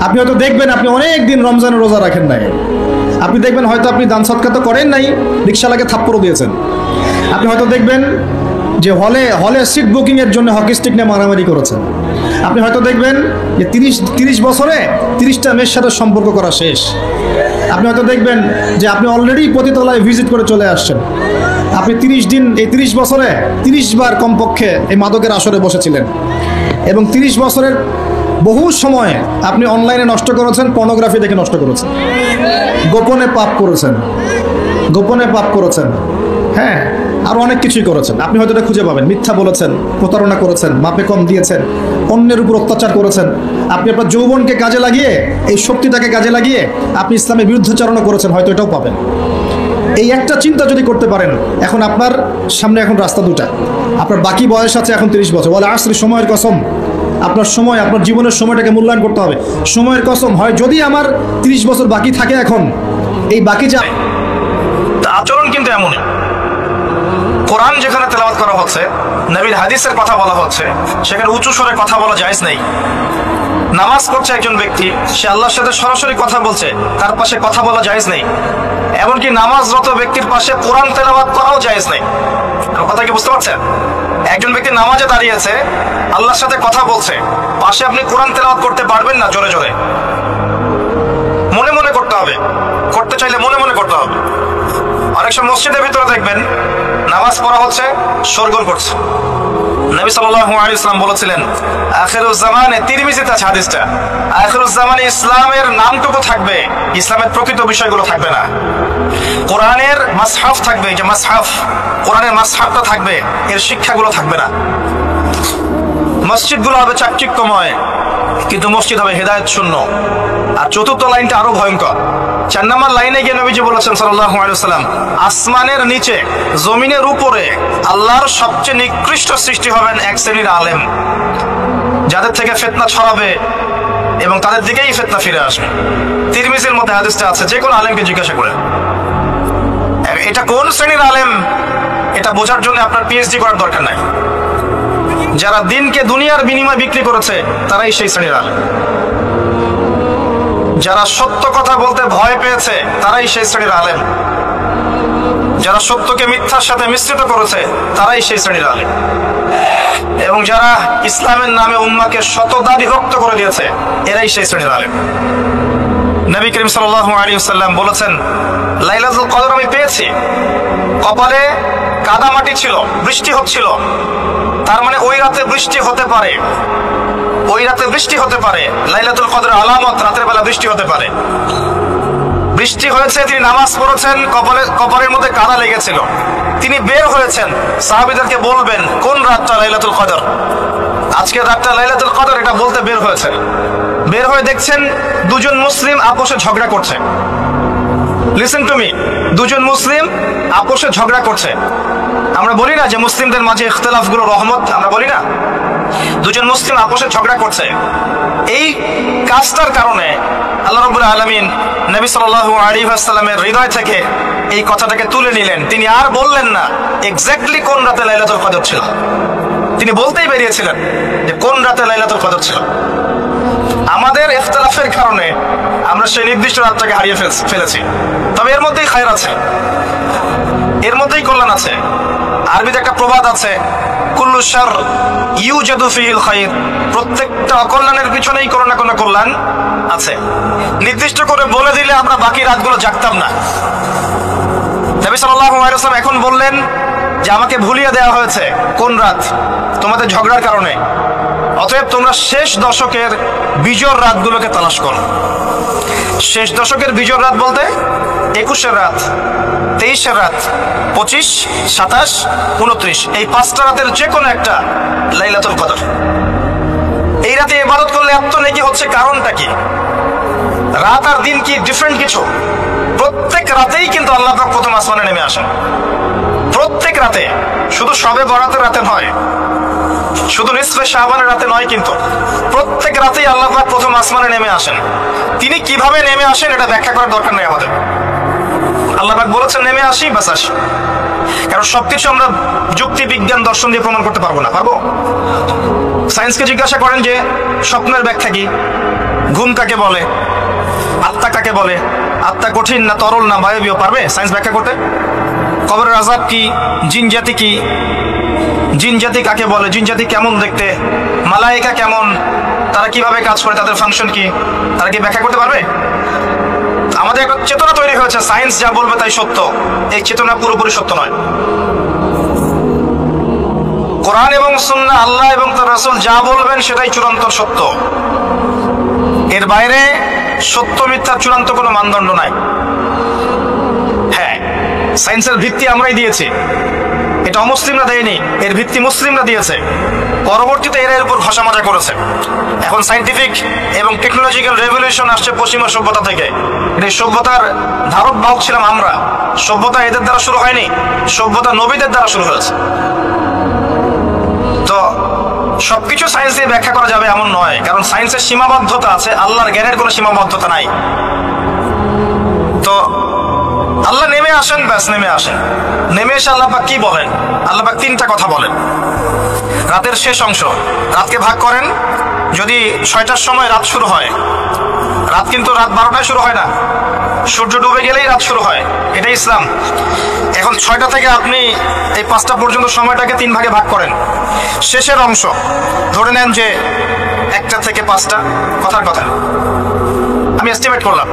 আপনি হয়তো দেখবেন আপনি অনেক দিন রমজানের রোজা রাখেন নাই। আপনি দেখবেন হয়তো আপনি দান সদকা তো করেন নাই, রিকশালাকে থাপ্পড়ও দিয়েছেন। আপনি হয়তো দেখবেন যে হলে সিট বুকিংয়ের জন্য হকি স্টিক নিয়ে মারামারি করেছেন। আপনি হয়তো দেখবেন যে 30 বছরে 30টা মেয়ের সাথে সম্পর্ক করা শেষ। আপনি হয়তো দেখবেন যে আপনি অলরেডি পতিতালয়ে ভিজিট করে চলে আসছেন। আপনি 30 দিন, এই 30 বছরে 30 বার কমপক্ষে এই মাদকের আসরে বসেছিলেন, এবং 30 বছরের বহু সময় আপনি অনলাইনে নষ্ট করেছেন, পর্নোগ্রাফি দেখে নষ্ট করেছেন, গোপনে পাপ করেছেন, হ্যাঁ, আর অনেক কিছুই করেছেন। আপনি হয়তো এটা খুঁজে পাবেন। মিথ্যা বলেছেন, প্রতারণা করেছেন, মাপে কম দিয়েছেন, অন্যের উপর অত্যাচার করেছেন। আপনি আপনার যৌবনকে কাজে লাগিয়ে, এই শক্তিটাকে কাজে লাগিয়ে আপনি ইসলামের বিরুদ্ধাচরণও করেছেন, হয়তো এটাও পাবেন। এই একটা চিন্তা যদি করতে পারেন, এখন আপনার সামনে এখন রাস্তা দুটা। আপনার বাকি বয়স আছে এখন 30 বছর, বলে আসলে সময়ের কসম, আপনার সময়, আপনার জীবনের সময়টাকে মূল্যায়ন করতে হবে। সময়ের কসম, হয় যদি আমার 30 বছর বাকি থাকে এখন, এই বাকি যা আচরণ কিন্তু এমন, কোরআন যেখানে তেলাওয়াত করা হচ্ছে, নবীর হাদিসের কথা বলা হচ্ছে, সেখানে উঁচু স্বরে কথা বলা জায়েজ নেই। নামাজ পড়ছে একজন ব্যক্তি, সে আল্লাহর সাথে সরাসরি কথা বলছে, তার পাশে কথা বলা জায়েজ নেই। এমনকি নামাজরত ব্যক্তির পাশে কোরআন তেলাওয়াত করাও জায়েজ নেই। কথা কি বুঝতে পারছেন? একজন ব্যক্তি নামাজে দাঁড়িয়েছে, আল্লাহর সাথে কথা বলছে, পাশে আপনি কোরআন তেলাওয়াত করতে পারবেন না জোরে জোরে, মনে মনে করতে হবে, করতে চাইলে মনে মনে করতে হবে। অনেক সময় মসজিদের ভিতরে দেখবেন নামাজ পড়া হচ্ছে, শোরগোল করছে। নবী সাল্লাল্লাহু আলাইহি ওয়াসাল্লাম বলেছিলেন, আখিরুজ জামানে, তিরমিজিতে আছে হাদিসটা, আখিরুজ জামানে ইসলামের নামটুকু থাকবে, ইসলামের প্রকৃত বিষয়গুলো থাকবে না। কোরআনের মাসহাফ থাকবে, যে মাসহাফ, কোরআনের মাসহাফটা থাকবে, এর শিক্ষাগুলো থাকবে না। মসজিদগুলো হবে চাকচিক্যময়, কিন্তু মসজিদ হবে হেদায়েত শূন্য। আর চতুর্থ লাইনটা আরো ভয়ঙ্কর। 4 নম্বর লাইনে গিয়ে নবীজি বলেছেন সাল্লাল্লাহু আলাইহি ওয়াসাল্লাম, আসমানের নিচে, জমিনের উপরে আল্লাহর সবচেয়ে নিকৃষ্ট সৃষ্টি হবেন এক শ্রেণীর আলেম, যাদের থেকে ফিতনা ছড়াবে এবং তাদের দিকেই ফিতনা ফিরে আসবে। তিরমিজির মধ্যে হাদিসটা আছে, যে কোনো আলেমকে জিজ্ঞাসা করে এটা কোন শ্রেণীর আলেম, এটা বোঝার জন্য আপনার পিএইচডি করার দরকার নাই। যারা দিনকে দুনিয়ার বিনিময়ে বিক্রি করেছে, তারাই সেই শ্রেণীর আলেম। যারা সত্য কথা বলতে ভয় পেয়েছে, তারাই সেই শ্রেণীর আলেম। যারা সত্যকে মিথ্যার সাথে মিশ্রিত করেছে, তারাই সেই শ্রেণীর আলেম। এবং যারা ইসলামের নামে উম্মাহকে শতদা বিভক্ত করে দিয়েছে, এরাই সেই শ্রেণীর আলেম। নবী করিম সাল্লাল্লাহু আলাইহি ওয়াসাল্লাম বলেছেন, লাইলাতুল কদর আমি পেয়েছি, কপালে কাদা মাটি ছিল, বৃষ্টি হচ্ছিল, তার মানে ওই রাতে বৃষ্টি হতে পারে, ওই রাতে বৃষ্টি হতে পারে। লাইলাতুল কদরের আলামত, রাতের বেলা বৃষ্টি হতে পারে। বৃষ্টি হয়েছে, তিনি নামাজ পড়েছেন, কপালের মধ্যে কাদা লেগেছিল, তিনি বের হয়েছেন, সাহাবীদেরকে বলবেন কোন রাতটা লাইলাতুল কদর, আজকের রাতটা লাইলাতুল কদর, এটা বলতে বের হয়েছেন। বের হয়ে দেখছেন দুজন মুসলিম আপোষে ঝগড়া করছে। লিসেন টু মি, দুজন মুসলিম আপোষে ঝগড়া করছে। আমরা বলি না যে মুসলিমদের মাঝে ইখতিলাফগুলো রহমত, আমরা বলি না? দুজন মুসলিম আপোষে ঝগড়া করছে, এই কাজটার কারণে আল্লাহ রাব্বুল আলামিন নবী সাল্লাল্লাহু আলাইহি ওয়াসাল্লামের হৃদয় থেকে এই কথাটাকে তুলে নিলেন। তিনি আর বললেন না এক্স্যাক্টলি কোন রাতে লাইলাতুল কদর ছিল, তিনি বলতেই বেরিয়েছিলেন যে কোন রাতে লাইলাতুল কদর ছিল। আমাদের ইখতিলাফের কারণে আমরা সেই নির্দিষ্ট রাতটাকে হারিয়ে ফেলেছি। তবে এর মধ্যেই খায়র আছে, এর মধ্যেই কল্যাণ আছে। আরবিতে একটা প্রবাদ আছে, কুল্লু শার ইউজাদু ফিহিল খায়র, প্রত্যেকটা অকল্যাণের পিছনেই কোনো না কোনো কল্যাণ আছে। নির্দিষ্ট করে বলে দিলে আমরা বাকি রাতগুলো জাগতাম না। নবী সাল্লাল্লাহু আলাইহি ওয়াসাল্লাম এখন বললেন যে আমাকে ভুলিয়ে দেওয়া হয়েছে কোন রাত, তোমাদের ঝগড়ার কারণে। অতএব তোমরা শেষ দশকের বিজোড় রাতগুলোকে তালাশ করো। শেষ দশকের বিজোড় রাত বলতে 21-এর রাত, 23-এর রাত, 25, 27, 29, এই 5টা রাতের যে কোনো একটা লাইলাতুল কদর। এই রাতে ইবাদত করলে এত নেকি হচ্ছে, কারণটা কি? রাত আর দিন কি ডিফারেন্ট কিছু? প্রত্যেক রাতেই কিন্তু আল্লাহ পাক প্রথম আসমানে নেমে আসেন, প্রত্যেক রাতে, শুধু শবে বরাতের রাতে নয়, শুধু নিসফে শাবানের রাতে নয়, কিন্তু প্রত্যেক রাতেই আল্লাহ পাক প্রথম আসমানে নেমে আসেন। তিনি কিভাবে নেমে আসেন এটা ব্যাখ্যা করার দরকার নেই আমাদের। আল্লাহ পাক বলেছেন নেমে আসি, বাস আসি। কারণ সবকিছু আমরা যুক্তি, বিজ্ঞান, দর্শন দিয়ে প্রমাণ করতে পারবো না। পারবো? সায়েন্সকে জিজ্ঞাসা করেন যে স্বপ্নের ব্যাখ্যা কি, ঘুম কাকে বলে, আত্মা কাকে বলে, আত্মা কঠিন না তরল না বায়বীয়, পারবে সায়েন্স ব্যাখ্যা করতে? কবরের আযাব কি, জিন জাতি কি, জিন জাতি কাকে বলে, জিন জাতি কেমন দেখতে, মালায়েকা কেমন, তারা কিভাবে কাজ করে, তাদের ফাংশন কি, তারা কি ব্যাখ্যা করতে পারবে? আমাদের একটা চেতনা তৈরি হয়েছে, সায়েন্স যা বলবে তাই সত্য। এই চেতনা পুরোপুরি সত্য নয়। কোরআন এবং সুন্নাহ, আল্লাহ এবং তার রাসূল যা বলবেন সেটাই চূড়ান্ত সত্য। এর বাইরে সত্য মিথ্যার চূড়ান্ত কোনো মানদণ্ড নাই। হ্যাঁ, সায়েন্সের ভিত্তি আমরাই দিয়েছি, এটা অমুসলিমরা দেয়নি, এর ভিত্তি মুসলিমরা দিয়েছে। পরবর্তীতে এর উপর ঘষা মাজা করেছে। এখন সায়েন্টিফিক এবং টেকনোলজিক্যাল রেভলিউশন আসছে পশ্চিমা সভ্যতা থেকে। এই সভ্যতার ধারক বাহক ছিলাম আমরা। সভ্যতা এদের দ্বারা শুরু হয়নি, সভ্যতা নবীদের দ্বারা শুরু হয়েছে। তো সবকিছু সায়েন্স দিয়ে ব্যাখ্যা করা যাবে এমন নয়, কারণ সায়েন্সের সীমাবদ্ধতা আছে, আল্লাহর জ্ঞানের কোনো সীমাবদ্ধতা নাই। তো আল্লাহ নেমে আসেন, ব্যাস নেমে আসেন। নেমে এসে আল্লাহ পাক কি বলেন? আল্লাহ পাক তিনটা কথা বলেন। রাতের শেষ অংশ, রাতকে ভাগ করেন। যদি 6টার সময় রাত শুরু হয়, রাত কিন্তু রাত 12টায় শুরু হয় না, সূর্য ডুবে গেলেই রাত শুরু হয়, এটাই ইসলাম। এখন 6টা থেকে আপনি এই 5টা পর্যন্ত সময়টাকে 3 ভাগে ভাগ করেন। শেষের অংশ ধরে নেন যে 1টা থেকে 5টা, কথার কথা আমি এস্টিমেট করলাম,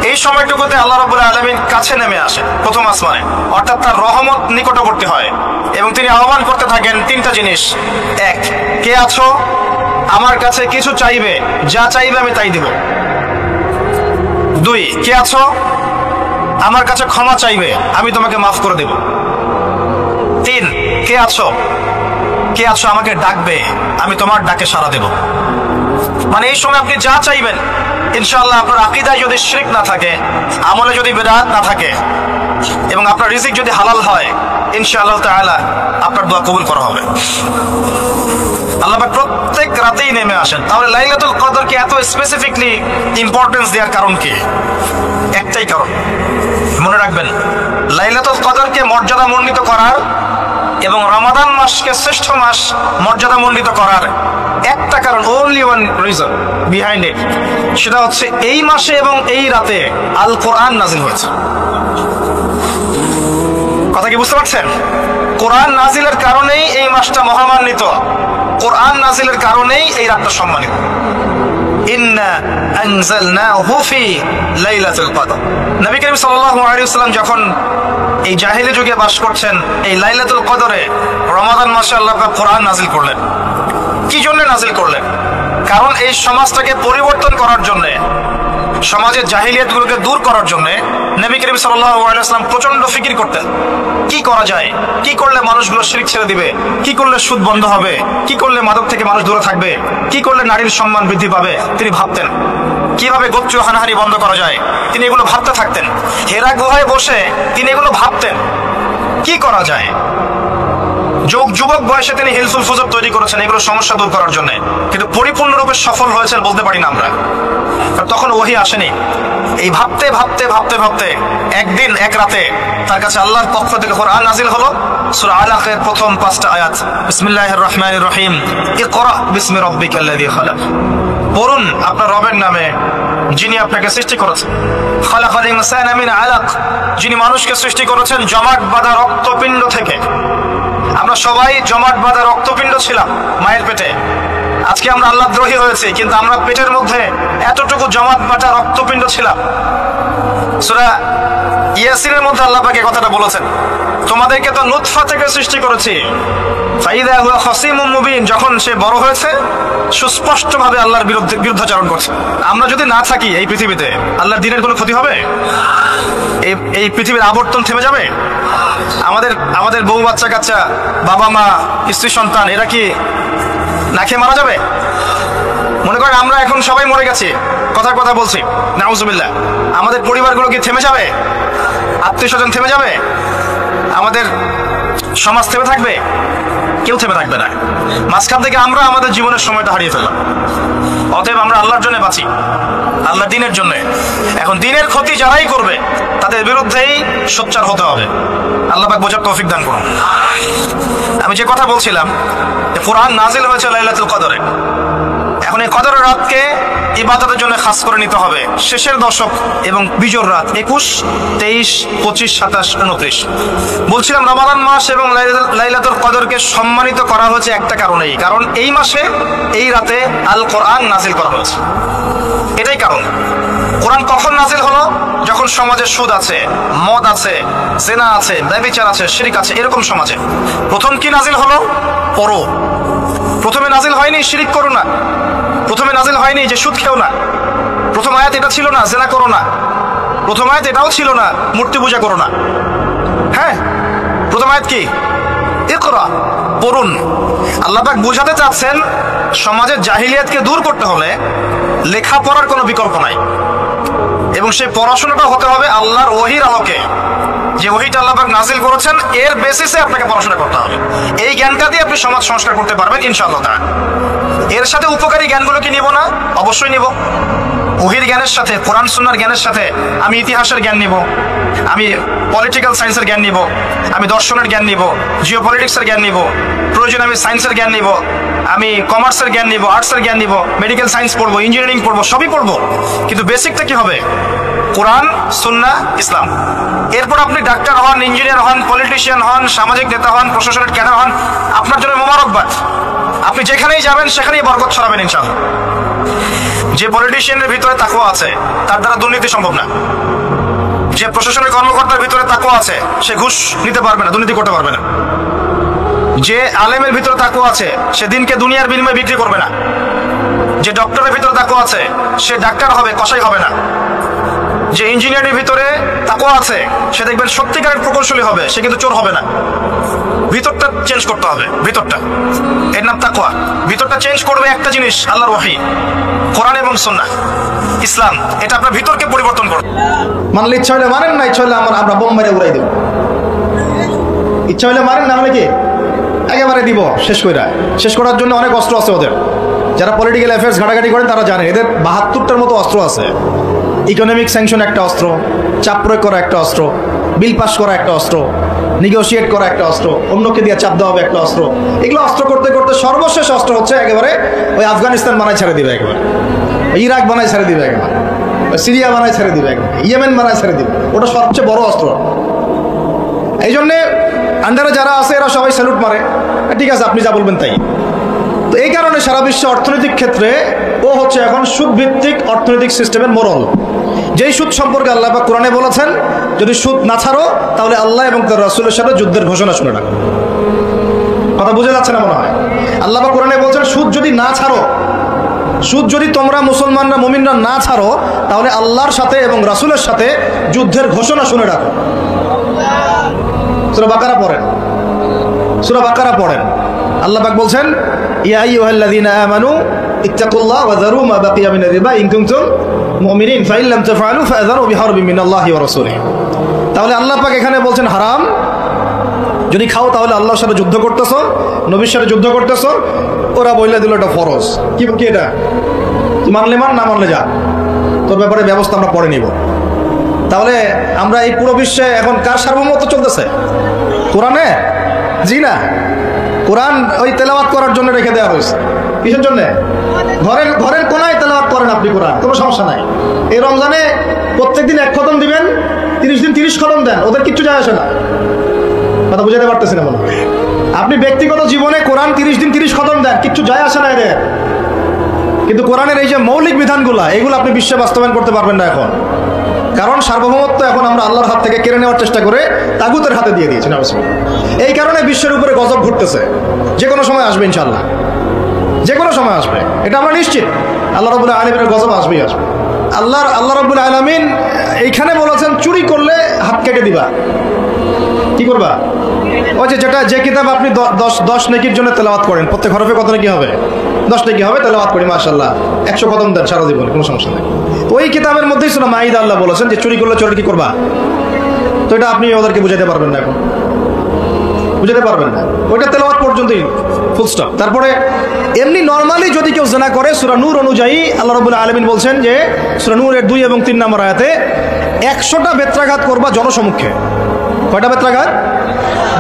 এই সময়টুকুতে আল্লাহ রাব্বুল আলামিন কাছে নেমে আসেন প্রথম আসমানে, অর্থাৎ তার রহমত নিকটবর্তী হয় এবং তিনি আহ্বান করতে থাকেন 3টা জিনিস। 1, কে আছো? আমার কাছে কিছু চাইবে, যা চাইবে আমি তাই দিব। 2, কে আছো? আমার কাছে ক্ষমা চাইবে, আমি তোমাকে মাফ করে দেব। 3, কে আছো? কে আছো আমাকে ডাকবে, আমি তোমার ডাকে সাড়া দেব। মানে এই সময় আপনি যা চাইবেন, ইনশাআল্লাহ আপনার আকীদায় যদি শিরক না থাকে, আমলে যদি বিদআত না থাকে এবং আপনার রিজিক যদি হালাল হয়, ইনশাআল্লাহ তাআলা আপনার দোয়া কবুল করা হবে। আল্লাহ পাক প্রত্যেক রাতেই নেমে আসেন। তাহলে লাইলাতুল কদরকে এত স্পেসিফিকলি ইম্পর্টেন্স দেওয়ার কারণ কি? একটাই কারণ, মনে রাখবেন, লাইলাতুল কদরকে মর্যাদা মণ্ডিত করার এবং রমাদান মাসকে শ্রেষ্ঠ মাস মর্যাদা মণ্ডিত করার একটা কারণ, only one reason behind it, সেটা হচ্ছে এই মাসে এবং এই রাতে আল কোরআন নাজিল হয়েছে। কথা কি বুঝতে পারছেন? কোরআন নাজিলের কারণেই এই মাসটা মহামান্বিত, কোরআন নাজিলের কারণেই এই রাতটা সম্মানিত। ইন্না আনজালনাহু ফি লাইলাতুল কদর। নবী করিম সাল্লাল্লাহু আলাইহি ওয়াসাল্লাম যখন এই জাহেলি যুগে বাস করছেন, এই লাইলাতুল কদরে রমাদান মাসে আল্লাহ পাক কোরআন নাজিল করলেন। কি জন্য নাজিল করলেন? কারণ এই সমাজটাকে পরিবর্তন করার জন্য, সমাজের জাহিলিয়াতগুলোকে দূর করার জন্য নবী করিম সাল্লাল্লাহু আলাইহি ওয়াসাল্লাম প্রচন্ড ফিকির করতেন। কি করা যায়, কি করলে মানুষগুলো শিরক ছেড়ে দিবে, কি করলে সুদ বন্ধ হবে, কি করলে মাদক থেকে মানুষ দূরে থাকবে, কি করলে নারীর সম্মান বৃদ্ধি পাবে, তিনি ভাবতেন। কিভাবে গোত্র হানাহানি বন্ধ করা যায়, তিনি এগুলো ভাবতে থাকতেন। হেরা গুহায় বসে তিনি এগুলো ভাবতেন, কি করা যায়। যুবক বয়সে তিনি হিলফুল ফুজুর তৈরি করেছেন এগুলো সমস্যা দূর করার জন্য, কিন্তু পরিপূর্ণরূপে সফল হয়েছেন বলতে পারি না আমরা, তখন ওহী আসেনি। এই ভাবতে ভাবতে ভাবতে ভাবতে একদিন এক রাতে তার কাছে আল্লাহর পক্ষ থেকে কোরআন নাজিল হলো। সূরা আলাকের প্রথম 5টা আয়াত, বিসমিল্লাহির রহমানির রহিম, ইকরা বিসমি রাব্বিকাল্লাযী খালাক। পড়ুন আপনার রবের নামে, যিনি আপনাকে সৃষ্টি করেছেন। খালাকাল ইনসানা মিন আলাক, যিনি মানুষকে সৃষ্টি করেছেন জমাট বাঁধা রক্তপিণ্ড থেকে। আমরা সবাই জমাট বাঁধা রক্তপিণ্ড ছিলাম মায়ের পেটে। আজকে আমরা আল্লাহদ্রোহী হয়েছি, কিন্তু আমরা পেটের মধ্যে এতটুকু জমাট বাঁধা রক্তপিণ্ড ছিলাম। সূরা ইয়াসিনের মধ্যে আল্লাহ পাক এই কথাটা বলেছেন, তোমাদেরকে তো নুতফা থেকে সৃষ্টি করেছি, ফাইদা হুয়া খাসিমুম মুবিন, যখন সে বড় হয়েছে সুস্পষ্টভাবে আল্লাহর বিরুদ্ধাচরণ করছে। আমরা যদি না থাকি এই পৃথিবীতে, আল্লাহর দ্বীনের কোনো ক্ষতি হবে? এই পৃথিবীর আবর্তন থেমে যাবে? আমাদের বউ বাচ্চা কাচ্চা, বাবা মা, স্ত্রী সন্তান, এরা কি না খেয়ে মারা যাবে? মনে করেন আমরা এখন সবাই মরে গেছি, কথার কথা বলছি, নাউজুবিল্লাহ, আমাদের পরিবারগুলো কি থেমে যাবে? আত্মীয় স্বজন থেমে যাবে? আমাদের সমাজ থেমে থাকবে? কেউ থেমে থাকবে না। মাঝখান থেকে আমরা আমাদের জীবনের সময়টা হারিয়ে ফেললাম। অতএব আমরা আল্লাহর জন্য বাঁচি, আল্লাহর দ্বীনের জন্য। এখন দ্বীনের ক্ষতি যারাই করবে তাদের বিরুদ্ধেই সোচ্চার হতে হবে। আল্লাহ পাক বোঝার তৌফিক দান করুন। আমি যে কথা বলছিলাম, কোরআন নাজিল হয়েছে লাইলাতুল কদরে। এখন এই কদরের রাতকে ইবাদতের জন্য খাস করে নিতে হবে। শেষের দশক এবং বিজোড় রাত 21, 23, 25, 27, 29। বলছিলাম রমাদান মাস এবং লাইলাতুল কদরকে সম্মানিত করা হয়েছে একটা কারণেই, কারণ এই মাসে এই রাতে আল কোরআন নাজিল করা হয়েছে। এটাই কারণ। কোরআন কখন নাজিল হলো? যখন সমাজে সুদ আছে, মদ আছে, জেনা আছে, ব্যভিচার আছে, শিরক আছে, এরকম সমাজে। প্রথম কি নাজিল হলো? পড়ো। প্রথমে নাজিল হয়নি শিরক করো না, প্রথমে নাজিল হয়নি যে সুদ খেও না, প্রথম আয়াত এটা ছিল না জেনা করো না, প্রথম আয়াত এটাও ছিল না মূর্তি পূজা করো না। হ্যাঁ, প্রথম আয়াত কি? ইকরা, পড়ুন। আল্লাহ পাক বোঝাতে চাচ্ছেন সমাজের জাহিলিয়াতকে দূর করতে হলে লেখাপড়ার কোনো বিকল্প নাই, এবং সেই পড়াশোনাটা হতে হবে আল্লাহর ওহীর আলোকে। যে ওহীটা আল্লাহ পাক নাজিল করেছেন এর বেসিসে আপনাকে পড়াশোনা করতে হবে। এই জ্ঞানটা দিয়ে আপনি সমাজ সংস্কার করতে পারবেন ইনশাআল্লাহ তাআলা। এর সাথে উপকারী জ্ঞানগুলো কি নিব না? অবশ্যই নিব। ওহীর জ্ঞানের সাথে, কোরআন সুন্নাহর জ্ঞানের সাথে আমি ইতিহাসের জ্ঞান নিব, আমি পলিটিক্যাল সায়েন্সের জ্ঞান নিব, আমি দর্শনের জ্ঞান নিব, জিওপলিটিক্সের জ্ঞান নিব, প্রয়োজনে আমি সায়েন্সের জ্ঞান নিব, আমি কমার্সের জ্ঞান নিব, আর্টসের জ্ঞান নিব, মেডিকেল সায়েন্স পড়বো, ইঞ্জিনিয়ারিং পড়বো, সবই পড়বো। কিন্তু বেসিকটা কি হবে? কোরআন, সুন্নাহ, ইসলাম। এরপর আপনি ডাক্তার হন, ইঞ্জিনিয়ার হন, পলিটিশিয়ান হন, সামাজিক নেতা হন, প্রশাসনের ক্যাডার হন, আপনার জন্য মোবারকবাদ। আপনি যেখানেই যাবেন সেখানেই বরকত ছড়াবেন ইনশাআল্লাহ। যে পলিটিশিয়ানের ভিতরে তাকওয়া আছে তার দ্বারা দুর্নীতি সম্ভব না। যে প্রশাসনের কর্মকর্তার ভিতরে তাকওয়া আছে সে ঘুষ নিতে পারবে না, দুর্নীতি করতে পারবে না। যে আলেমের ভিতরে তাকওয়া আছে সে দিনকে দুনিয়ার বিনিময়ে বিক্রি করবে না। যে ডক্টরের ভিতরে তাকওয়া আছে সে ডাক্তার হবে, কসাই হবে না। যে ইঞ্জিনিয়ারের ভিতরে তাকওয়া আছে সে দেখবেন সত্যিকারের প্রকৌশলী হবে, সে কিন্তু চোর হবে না। ভিতরটা চেঞ্জ করতে হবে, ভিতরটা। এর নাম তাকওয়া। ভিতরটা চেঞ্জ করবে একটা জিনিস, আল্লাহর ওহী, কোরআন এবং সুন্নাহ, ইসলাম। এটা আপনার ভিতরকে পরিবর্তন করবে। মানলে ইচ্ছা হলে মারেন, না ইচ্ছা হলে আমরা বোম মেরে উড়াই দেব। ইচ্ছা হলে মারেন, না হলে কি একেবারে দিব শেষ করার জন্য অনেক অস্ত্র আছে ওদের। যারা পলিটিক্যাল অ্যাফেয়ার্স ঘাটাঘাটি করেন তারা জানেন এদের 72টার মতো অস্ত্র আছে। ইকোনমিক স্যাংশন একটা অস্ত্র, চাপ প্রয়োগ করা একটা অস্ত্র, বিল পাস করা একটা অস্ত্র, নেগোশিয়েট করা একটা অস্ত্র, অন্যকে দিয়ে চাপ দেওয়া হবে একটা অস্ত্র। এগুলো অস্ত্র করতে করতে সর্বশেষ অস্ত্র হচ্ছে একেবারে ওই আফগানিস্তান বানায় ছেড়ে দিবে, একেবারে ইরাক বানায় ছেড়ে দিবে, একেবারে সিরিয়া বানায় ছেড়ে দিবে, একেবারে ইয়েমেন বানায় ছেড়ে দিবে। ওটা সবচেয়ে বড় অস্ত্র। এই জন্যে আন্ডারে যারা আছে এরা সবাই স্যালুট মারে, ঠিক আছে আপনি যা বলবেন তাই। তো এই কারণে সারা বিশ্বে অর্থনৈতিক ক্ষেত্রে ও হচ্ছে এখন সুদ ভিত্তিক অর্থনৈতিক সিস্টেমের মোড়ল। যেই সুদ সম্পর্কে আল্লাহ পাক কোরআনে বলেছেন যদি সুদ না ছাড়ো তাহলে আল্লাহ এবং তার রাসূলের সাথে যুদ্ধের ঘোষণা শুনে রাখো। কথা বুঝে যাচ্ছে না মনে হয়? আল্লাহ পাক কোরআনে বলছেন সুদ যদি না ছাড়ো, সুদ যদি তোমরা মুসলমানরা মুমিনরা না ছাড়ো তাহলে আল্লাহর সাথে এবং রাসূলের সাথে যুদ্ধের ঘোষণা শুনে রাখো। সূরা বাকারা পড়েন। আল্লাহ পাক বলছেন ইয়া আইয়ুহাল্লাযীনা আমানু ইত্তাকুল্লাহ ওয়া যারু মা বাকিয়া মিনার রিবা ইন কুনতুম মুমিনিন ফাইন লাম তাফআলু ফাআযানু বিহারবিন মিনাল্লাহি ওয়া রাসূলিহি। তাহলে আল্লাহ পাক এখানে বলছেন হারাম, যদি খাও তাহলে আল্লাহর সাথে যুদ্ধ করতেছো, নবীর সাথে যুদ্ধ করতেছো। ওরা বইলা দিল এটা ফরজ। কি এটা? তুই মানলে মান, না মানলে যা, তোর ব্যাপারে ব্যবস্থা আমরা পরে নিব। তাহলে আমরা এই পুরো বিশ্বে এখন কার সার্বভৌমত্ব চলতেছে? কোরআনে? জি না, কোরআন ওই তেলাওয়াত করার জন্য রেখে দেওয়া হয়েছে। কিসের জন্য? ঘরের কোনায় তেলাওয়াত করেন আপনি কোরআন, কোনো সমস্যা নাই। এই রমজানে প্রত্যেকদিন 1 খতম দিবেন, 30 দিন 30 খতম দেন, ওদের কিচ্ছু যায় আসে না। কথা বুঝাতে পারতেছি না মনে হয়? আপনি ব্যক্তিগত জীবনে কোরআন 30 দিন 30 খতম দেন, কিচ্ছু যায় আসে না এদের। কিন্তু কোরআনের এই যে মৌলিক বিধানগুলা এগুলো আপনি বিশ্বে বাস্তবায়ন করতে পারবেন না এখন, কারণ সার্বভৌমত্ব এখন আমরা আল্লাহর হাত থেকে কেড়ে নেওয়ার চেষ্টা করে তাগুতের হাতে দিয়ে দিয়েছি। এই কারণে বিশ্বের উপরে গজব ঘুরতেছে, যে কোনো সময় আসবে ইনশাআল্লাহ, যে কোনো সময় আসবে, এটা আমরা নিশ্চিত। আল্লাহ রাব্বুল আলামিনের গজব আসবেই আসবে। আল্লাহ রাব্বুল আলামিন এইখানে বলেছেন চুরি করলে হাত কেটে দিবা। কি করবা? ওই যে কিতাব আপনি 10 নেকির জন্য তেলাওয়াত করেন, প্রত্যেক হরফে কত নেকি হবে? 10 নেকি হবে। তেলাওয়াত করি মাশাআল্লাহ, 100 কদম দেন সারা জীবন, কোনো সমস্যা নেই। ওই কিতাবের মধ্যেই সূরা মাইদা আল্লাহ বলেছেন যে চুরি করলে চোরের কি করবা। তো এটা আপনি ওদেরকে বুঝাতে পারবেন না এখন। বুঝাতে পারবেন না, ওইটা তেলাওয়াত পর্যন্তই, ফুল স্টপ। তারপরে এমনি নর্মালি যদি কেউ জেনা করে, সূরা নূর অনুযায়ী আল্লাহ রাব্বুল আলামিন বলছেন যে সূরা নূরের 2 এবং 3 নম্বর আয়াতে 100টা বেত্রাঘাত করবা জনসমক্ষে। কয়টা বেত্রাঘাত?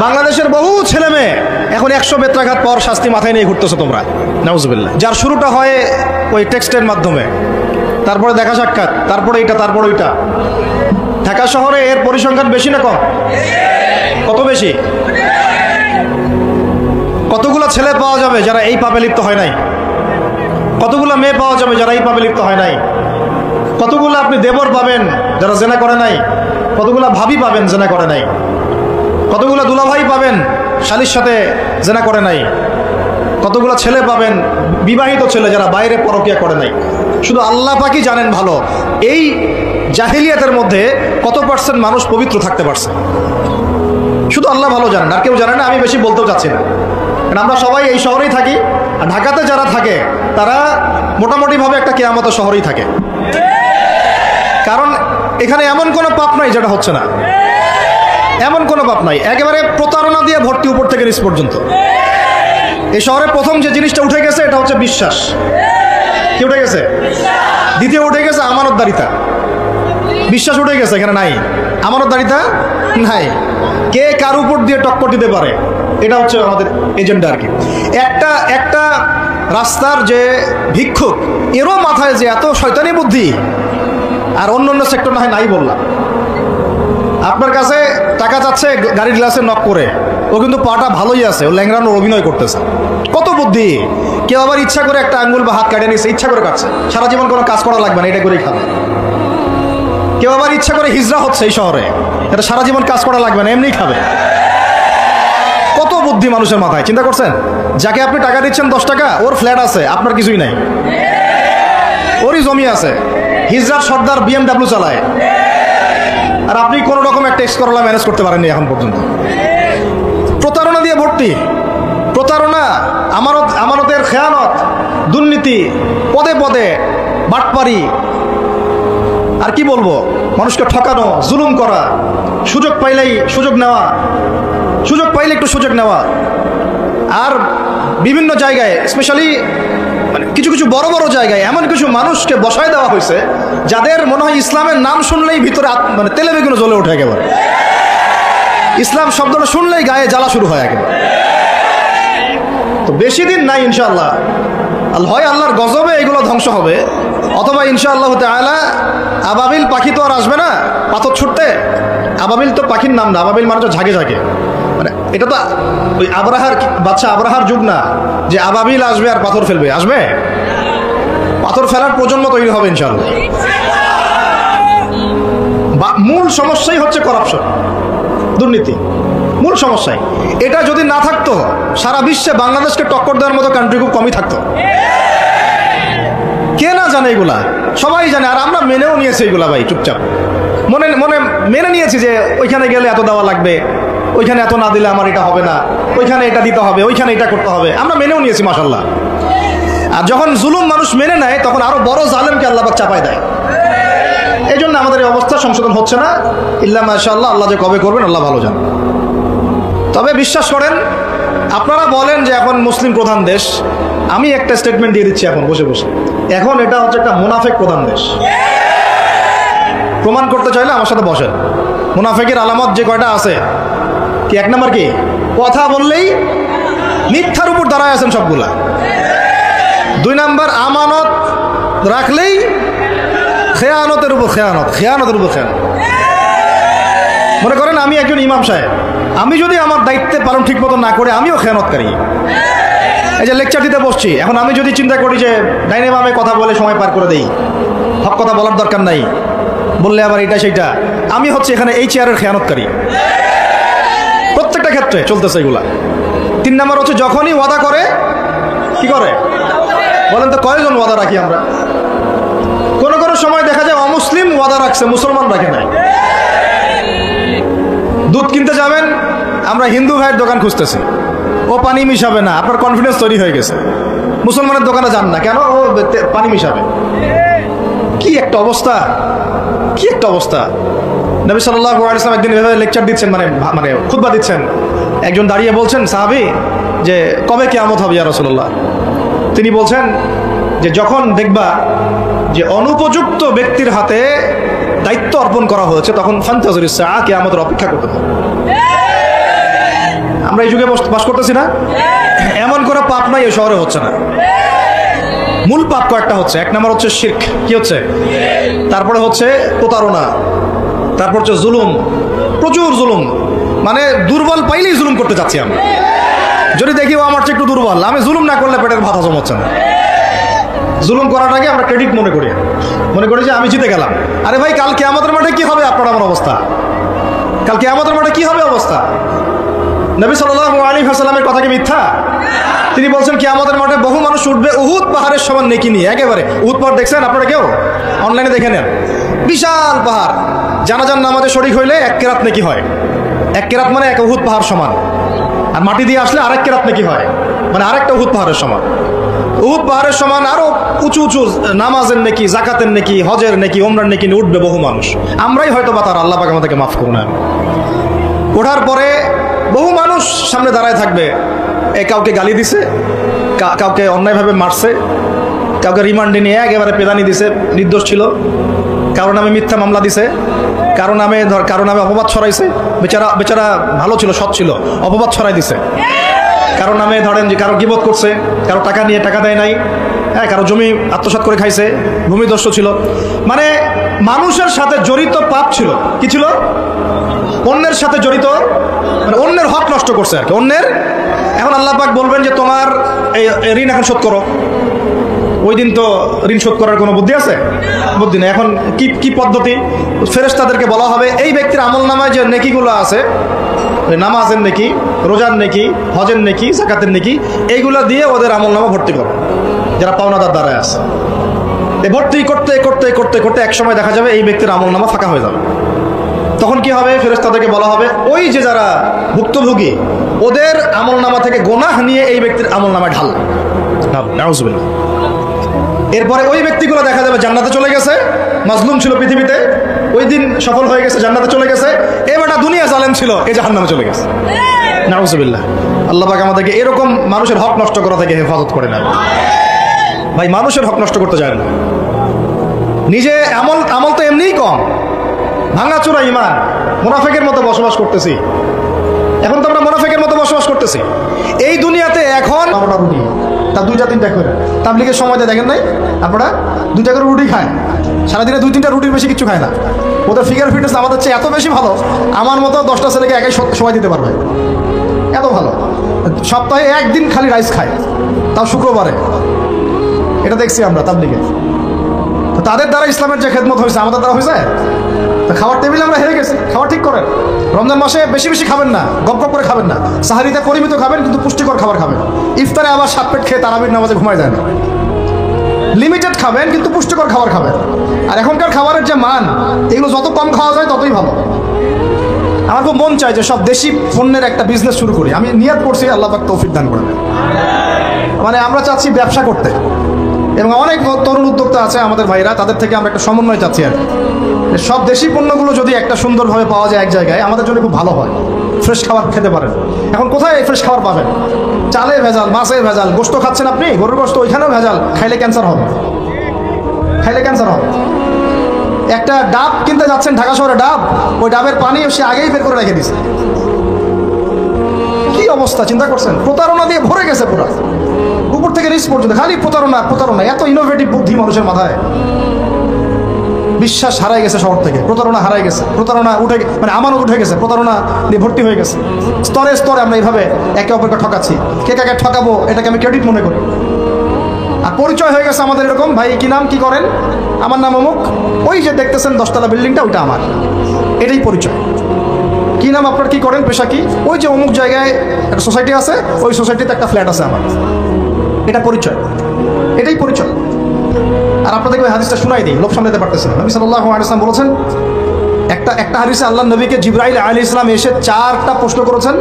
বাংলাদেশের বহু ছেলে মেয়ে এখন 100 বেত্রাঘাত পাওয়ার শাস্তি মাথায় নিয়ে ঘুরতেছো তোমরা, নাউজুবিল্লাহ। যার শুরুটা হয় ওই টেক্সটের মাধ্যমে, তারপরে দেখা সাক্ষাৎ, তারপরে এটা, তারপরে ওইটা। ঢাকা শহরে এর পরিসংখ্যান বেশি না কম? কত বেশি? কতগুলো ছেলে পাওয়া যাবে যারা এই পাপে লিপ্ত হয় নাই? কতগুলো মেয়ে পাওয়া যাবে যারা এই পাপে লিপ্ত হয় নাই? কতগুলো আপনি দেবর পাবেন যারা জেনা করে নাই? কতগুলো ভাবি পাবেন জেনা করে নাই? কতগুলো দুলাভাই পাবেন শালীর সাথে জেনা করে নাই? কতগুলো ছেলে পাবেন বিবাহিত ছেলে যারা বাইরে পরকিয়া করে নাই? শুধু আল্লাহ পাকই জানেন ভালো এই জাহিলিয়াতের মধ্যে কত পার্সেন্ট মানুষ পবিত্র থাকতে পারছে, শুধু আল্লাহ ভালো জানেন, আর কেউ জানে না। আমি বেশি বলতেও চাচ্ছি না, কারণ আমরা সবাই এই শহরেই থাকি, আর ঢাকাতে যারা থাকে তারা মোটামুটিভাবে একটা কেয়ামতের শহরেই থাকে, কারণ এখানে এমন কোনো পাপ নাই যেটা হচ্ছে না, এমন কোনো পাপ নাই। একেবারে প্রতারণা দিয়ে ভর্তি, উপর থেকে নিচ পর্যন্ত। এই শহরে প্রথম যে জিনিসটা উঠে গেছে এটা হচ্ছে বিশ্বাস। কি উঠে গেছে? দ্বিতীয় উঠে গেছে আমানতদারিতা। বিশ্বাস উঠে গেছে, এখানে নাই। আমানতদারিতা নাই। কে কার উপর দিয়ে টক্কর দিতে পারে, এটা হচ্ছে আমাদের এজেন্ডা আর কি। একটা রাস্তার যে ভিক্ষুক, এরও মাথায় যে এত শয়তানি বুদ্ধি, আর অন্য অন্য সেক্টর না হয় নাই বললাম। আপনার কাছে টাকা চাচ্ছে গাড়ির গ্লাসে নক করে, ও কিন্তু পাটা ভালোই আছে, ও ল্যাংড়ানোর অভিনয় করতেছে। কত বুদ্ধি! কেউ আবার ইচ্ছা করে একটা আঙ্গুল বা হাত কাটে নিচ্ছে, ইচ্ছা করে কাটছে, সারা জীবন কোনো কাজ করা লাগবে না, এটা করেই খাবে। কেউ আবার ইচ্ছা করে হিজড়া হচ্ছে এই শহরে, এটা সারা জীবন কাজ করা লাগবে না, এমনিই খাবে। কত বুদ্ধি মানুষের মাথায়, চিন্তা করছেন? যাকে আপনি টাকা দিচ্ছেন 10 টাকা, ওর ফ্ল্যাট আছে, আপনার কিছুই নাই, ওরই জমি আছে, হিজড়ার সর্দার BMW চালায়, আর আপনি কোনো রকম একটা এক্স করলা ম্যানেজ করতে পারেননি এখন পর্যন্ত। প্রতারণা দিয়ে ভর্তি, প্রতারণা, আমানতের খেয়ানত, দুর্নীতি, পদে পদে বাটপারি, আর কি বলবো, মানুষকে ঠকানো, জুলুম করা, সুযোগ পাইলেই সুযোগ নেওয়া, সুযোগ পাইলে একটু সুযোগ নেওয়া। আর বিভিন্ন জায়গায়, স্পেশালি মানে কিছু কিছু বড় বড় জায়গায় এমন কিছু মানুষকে বসায় দেওয়া হয়েছে যাদের মনে হয় ইসলামের নাম শুনলেই ভিতরে মানে তেলে বেগুনে জ্বলে ওঠে একেবারে। ইসলাম শব্দটা শুনলেই গায়ে জ্বালা শুরু হয় একেবারে। তো বেশি দিন নাই ইনশাআল্লাহ, হয় আল্লাহর গজবে এগুলো ধ্বংস হবে, অথবা ইনশাআল্লাহ তাআলা আবাবিল পাখি তো আর আসবে না পাথর ছুটতে। আবাবিল তো পাখির নাম না, আবাবিল মানে তো ঝাঁকে ঝাঁকে, মানে এটা তো ওই আবরাহার বাচ্চা আবরাহার যুগ না যে আবাবিল আসবে আর পাথর ফেলবে। আসবে, পাথর ফেলার প্রজন্ম তৈরি হবে ইনশাআল্লাহ। মূল সমস্যাই হচ্ছে করাপশন, দুর্নীতি, মূল সমস্যাই। এটা যদি না থাকতো সারা বিশ্বে বাংলাদেশকে টক্কর দেওয়ার মতো কান্ট্রি খুব কমই থাকতো। কে না জানে এগুলা? সবাই জানে, আর আমরা মেনেও নিয়েছি এগুলা ভাই, চুপচাপ মনে মনে মেনে নিয়েছি যে ওইখানে গেলে এত দেওয়া লাগবে, ওইখানে এত না দিলে আমার এটা হবে না, ওইখানে এটা দিতে হবে, ওইখানে এটা করতে হবে, আমরা মেনেও নিয়েছি মাশাআল্লাহ। আর যখন জুলুম মানুষ মেনে নেয় তখন আরো বড় জালেমকে আল্লাহ পাক চাপায় দেয়। এই জন্য আমাদের এই অবস্থা সংশোধন হচ্ছে না, ইল্লা মাশাআল্লাহ। আল্লাহ যে কবে করবেন আল্লাহ ভালো জানেন। তবে বিশ্বাস করেন, আপনারা বলেন যে এখন মুসলিম প্রধান দেশ, আমি একটা স্টেটমেন্ট দিয়ে দিচ্ছি এখন বসে বসে, এখন এটা হচ্ছে একটা মুনাফেক প্রধান দেশ। প্রমাণ করতে চাইলে আমার সাথে বসেন। মুনাফেকের আলামত যে কয়টা আছে, কি 1 নম্বর কি? কথা বললেই মিথ্যার উপর দাঁড়ায় আছেন সবগুলা। 2 নম্বর, আমানত রাখলেই খেয়ানতের উপর খেয়ানত, খেয়ানতের উপর খেয়ানত। মনে করেন আমি একজন ইমাম সাহেব, আমি যদি আমার দায়িত্বে পালন ঠিক মতো না করে আমিও খেয়ানতকারী। এই যে লেকচার দিতে বসছি, এখন আমি যদি চিন্তা করি যে ডাইনে বামে কথা বলে সময় পার করে দেই, হক কথা বলার দরকার নাই, বললে আবার এটা সেইটা, আমি হচ্ছে এখানে এই চেয়ারের খেয়ানতকারী। প্রত্যেকটা ক্ষেত্রে চলতেছে এগুলা। 3 নম্বর হচ্ছে যখনই ওয়াদা করে, কি করে বলেন তো? কয়জন ওয়াদা রাখি আমরা? কোনো কোনো সময় দেখা যায় অমুসলিম ওয়াদা রাখছে, মুসলমান রাখে নাই। দুধ কিনতে যাবেন, আমরা হিন্দু ভাইয়ের দোকান খুঁজতেছি, ও পানি মিশাবে না, আপনার কনফিডেন্স তৈরি হয়ে গেছে। মুসলমানের দোকানে যান না কেন? ও পানি মিশাবে। কি একটা অবস্থা, কি একটা অবস্থা। নবী সাল্লাল্লাহু আলাইহি ওয়াসাল্লাম একদিন এভাবে লেকচার দিচ্ছেন, মানে খুতবা দিচ্ছেন। একজন দাঁড়িয়ে বলছেন সাহাবী যে কবে কিয়ামত হবে ইয়া রাসূলুল্লাহ? তিনি বলছেন যে যখন দেখবা যে অনুপযুক্ত ব্যক্তির হাতে দায়িত্ব অর্পণ করা হয়েছে তখন ফান্তাযিরিস সাআ, কিয়ামতের অপেক্ষা করতে হবে। আমরা এই যুগে বাস করতেছি না? এমন করে পাপ নাই এই শহরে হচ্ছে না। মূল পাপ কয়েকটা হচ্ছে। এক নম্বর হচ্ছে শিরক, কি হচ্ছে? তারপরে হচ্ছে প্রতারণা, তারপর হচ্ছে জুলুম, প্রচুর জুলুম, মানে দুর্বল পাইলেই জুলুম করতে চাচ্ছি আমরা। যদি দেখি ও আমার চেয়ে একটু দুর্বল, আমি জুলুম না করলে পেটের ভাত হজম হচ্ছে না। জুলুম করাটাকে আমরা ক্রেডিট মনে করি যে আমি জিতে গেলাম। আরে ভাই, কাল কিয়ামতের মাঠে কি হবে আপনার আমার অবস্থা? কাল কিয়ামতের মাঠে কি হবে অবস্থা? নবী সাল্লাল্লাহু আলাইহি ওয়াসাল্লামের কথা কি মিথ্যা? তিনি বলছেন কিয়ামতের মাঠে বহু মানুষ উঠবে উহুদ পাহাড়ের সমান নেকি নিয়ে। একেবারে উহুদ পাহাড় দেখছেন আপনারা? কেউ অনলাইনে দেখে নেন, বিশাল পাহাড়। জানাজার নামাজে শরীক হইলে 1 কেরাত নেকি হয়। 1 কেরাত মানে 1 উহুদ পাহাড় সমান। আর মাটি দিয়ে আসলে আরেক কেরাত নেকি হয়, মানে আরেকটা উহুদ পাহাড়ের সমান। উহুদ পাহাড়ের সমান আরো উঁচু উঁচু নামাজের নেকি, জাকাতের নেকি, হজের নেকি, ওমরার নেকি নিয়ে উঠবে বহু মানুষ। আমরাই হয়তো বা তার, আল্লাহ পাক আমাদেরকে মাফ করুন। ওঠার পরে বহু মানুষ সামনে দাঁড়ায় থাকবে। কাউকে গালি দিছে, কাউকে অন্যায়ভাবে মারছে, কাউকে রিমান্ডে নিয়ে একেবারে পেদানি দিছে, নির্দোষ ছিল, কারো নামে মিথ্যা মামলা দিছে, কারো নামে অপবাদ ছড়াইছে, বেচারা ভালো ছিল, সৎ ছিল, অপবাদ ছড়াই দিছে। কারো নামে ধরেন যে কারো গীবত করছে, কারো টাকা নিয়ে টাকা দেয় নাই, হ্যাঁ, কারো জমি আত্মসাৎ করে খাইছে, ভূমিদস্যু ছিল। মানে মানুষের সাথে জড়িত পাপ ছিল। কি ছিল? অন্যের সাথে জড়িত, মানে অন্যের হক নষ্ট করছে আর কি, অন্যের। এখন আল্লাহ পাক বলবেন যে তোমার এই ঋণ এখন শোধ করো। ওই দিন তো ঋণ শোধ করার কোনো বুদ্ধি আছে? বুদ্ধি নেই। এখন কি পদ্ধতি? ফেরেশতাদেরকে বলা হবে এই ব্যক্তির আমলনামায় যে নেকিগুলো আছে, নামাজের নেকি, রোজার নেকি, হজের নেকি, যাকাতের নেকি, এইগুলো দিয়ে ওদের আমলনামা ভর্তি করো, যারা পাওনাদার দ্বারায় আছে। ভর্তি করতে করতে করতে করতে এক সময় দেখা যাবে এই ব্যক্তির আমলনামা ফাঁকা হয়ে যাবে। তখন কি হবে? ফেরেশতাদেরকে বলা হবে ওই যে যারা ভুক্তভোগী ওদের আমলনামা থেকে গুনাহ নিয়ে এই ব্যক্তির আমলনামায় ঢাল। নাউজুবিল্লাহ। এরপরে ওই ব্যক্তিগুলো দেখা যাবে জান্নাতে চলে গেছে, মাজলুম ছিল পৃথিবীতে, ওই দিন সফল হয়ে গেছে, জান্নাতে চলে গেছে। এবারটা দুনিয়া জালেম ছিল, এই জাহান্নামে চলে গেছে। নাউজুবিল্লাহ। আল্লাহ পাক আমাদেরকে এরকম মানুষের হক নষ্ট করা থেকে হেফাজত করে না। ভাই, মানুষের হক নষ্ট করতে যায় না। নিজে আমল তো এমনিই কম, ভাঙাচোরা ইমান, মুনাফিকের মতো বসবাস করতেছি। এখন তো আমরা মুনাফিকের মতো বসবাস করতেছি এই দুনিয়াতে। এখন আমরা রুটি তা 2-3টা করে তাবলীগের সময়তে দেখেন নাই আপনারা? 2টা করে রুটি খায় সারাদিনে, 2-3টা রুটির বেশি কিছু খায় না। ওদের ফিগার ফিটনেস আমাদের চেয়ে এত বেশি ভালো, আমার মতো 10টা ছেলেকে একাই সময় দিতে পারবে, এত ভালো। সপ্তাহে 1 দিন খালি রাইস খায়, তাও শুক্রবারে। এটা দেখছি আমরা তাবলীগে। তো তাদের দ্বারা ইসলামের যে খেদমত হয়েছে আমাদের দ্বারা হয়েছে? তো খাওয়ার টেবিলে আমরা হেরে গেছি। খাওয়া ঠিক করেন। রমজান মাসে বেশি বেশি খাবেন না, গপ গপ করে খাবেন না। সাহারিতে পরিমিত খাবেন, কিন্তু পুষ্টিকর খাবার খাবেন। ইফতারে আবার 7 পেট খেয়ে তারাবির নামাজে ঘুমায় যায় না। লিমিটেড খাবেন, কিন্তু পুষ্টিকর খাবার খাবেন। আর এখনকার খাবারের যে মান, এগুলো যত কম খাওয়া যায় ততই ভালো। আমার খুব মন চায় যে সব দেশি পণ্যের একটা বিজনেস শুরু করি। আমি নিয়াত করছি, আল্লাহ পাক তৌফিক দান করেন। মানে আমরা চাচ্ছি ব্যবসা করতে, এবং অনেক তরুণ উদ্যোক্তা আছে আমাদের ভাইরা, তাদের থেকে আমরা একটা সমন্বয় চাচ্ছি আর কি। সব দেশি পণ্যগুলো যদি একটা সুন্দরভাবে পাওয়া যায় এক জায়গায়, আমাদের জন্য খুব ভালো হয়। ফ্রেশ খাবার খেতে পারেন। এখন কোথায় ফ্রেশ খাবার পাবেন? চালে ভেজাল, মাছে ভেজাল, গোশত খাচ্ছেন আপনি, গরুর গোশত, ওইখানেও ভেজাল। খাইলে ক্যান্সার হবে, খাইলে ক্যান্সার হবে। একটা ডাব কিনতে যাচ্ছেন ঢাকা শহরে, ডাব, ওই ডাবের পানি সে আগেই বের করে রেখে দিচ্ছে। কি অবস্থা চিন্তা করছেন? প্রতারণা দিয়ে ভরে গেছে পুরো, উপর থেকে নিচ পর্যন্ত খালি প্রতারণা প্রতারণা। এত ইনোভেটিভ বুদ্ধি মানুষের মাথায়। বিশ্বাস হারাই গেছে শহর থেকে, প্রতারণা হারাই গেছে, প্রতারণা উঠে, মানে আমানত উঠে গেছে, প্রতারণা দিয়ে ভর্তি হয়ে গেছে। স্তরে স্তরে আমরা এইভাবে একে অপরকে ঠকাচ্ছি। কে কাকে ঠকাবো এটাকে আমি ক্রেডিট মনে করি। আর পরিচয় হয়ে গেছে আমাদের এরকম, ভাই কি নাম, কি করেন? আমার নাম অমুক। ওই যে দেখতেছেন 10তলা বিল্ডিংটা, ওইটা আমার, এটাই পরিচয়। কি নাম আপনার, কি করেন, পেশা কি? ওই যে অমুক জায়গায় একটা সোসাইটি আছে, ওই সোসাইটিতে একটা ফ্ল্যাট আছে আমার, এটা পরিচয়, এটাই পরিচয়। আর আপনাদেরকে ওই হাদিসটা শোনাই দিই, লোক সামলাতে পারতেছেন। নবী সাল্লাল্লাহু আলাইহি ওয়াসাল্লাম বলেছেন, একটা হাদিসে আল্লাহ নবীকে জিবরাইল আলাইহিস সালাম এসে 4টা প্রশ্ন করেছেন,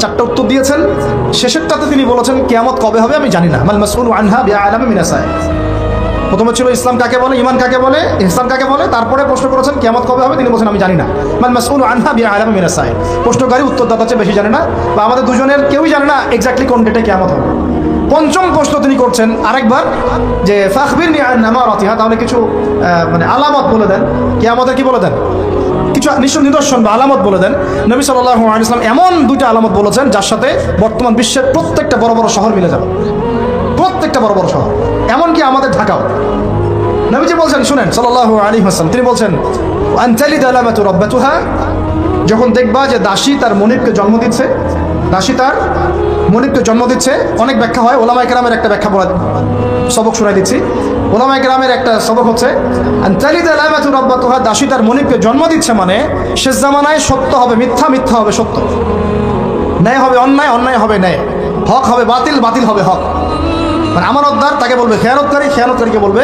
4টা উত্তর দিয়েছেন। শেষেরটাতে তিনি বলেছেন কিয়ামত কবে হবে আমি জানি না। মাল মাসউলু আনহা বিআলামা মিনাস সাইল। প্রথমে ছিল ইসলাম কাকে বলে, ইমান কাকে বলে, ইহসান কাকে বলে, তারপরে প্রশ্ন করেছেন কিয়ামত কবে হবে, তিনি বলছেন আমি জানি না। মান মাসউলু আনহা বিআলাম মিনাস সাইল, প্রশ্নকারী উত্তরদাতা চেয়ে বেশি জানে না, বা আমাদের দুজনের কেউই জানে না এক্স্যাক্টলি কোন ডেটে কিয়ামত হবে। পঞ্চম প্রশ্ন তিনি করছেন আরেকবার যে ফাখবিরনি আন আমারাতিহা, তাহলে কিছু মানে আলামত বলে দেন, কিয়ামতের কি বলে দেন, কিছু নিদর্শন বা আলামত বলে দেন। নবী সাল্লাল্লাহু আলাইহি ওয়াসাল্লাম এমন দুইটা আলামত বলেছেন যার সাথে বর্তমান বিশ্বের প্রত্যেকটা বড় বড় শহর মিলে যাবে, প্রত্যেকটা বড় বড় শহর, এমনকি আমাদের ঢাকাও। নবীজি বলছেন, শুনেন সাল্লাল্লাহু আলাইহি ওয়াসাল্লাম, তিনি বলছেন আন তালিদা লামাতু রাব্বাতুহা, যখন দেখবা যে দাসী তার মনিবকে জন্ম দিচ্ছে, দাসী তার মনিবকে জন্ম দিচ্ছে। অনেক ব্যাখ্যা হয়, ওলামায়ে কেরামের একটা ব্যাখ্যা বলা সবক শোনাই দিচ্ছি। ওলামায়ে কেরামের একটা সবক হচ্ছে আন তালিদা লামাতু রাব্বাতুহা, দাসী তার মনিবকে জন্ম দিচ্ছে মানে শেষ জামানায় সত্য হবে মিথ্যা, মিথ্যা হবে সত্য, ন্যায় হবে অন্যায়, অন্যায় হবে ন্যায়, হক হবে বাতিল, বাতিল হবে হক। মানে আমানতদার তাকে বলবে খেয়ানতকারী, খেয়ানতকারীকে বলবে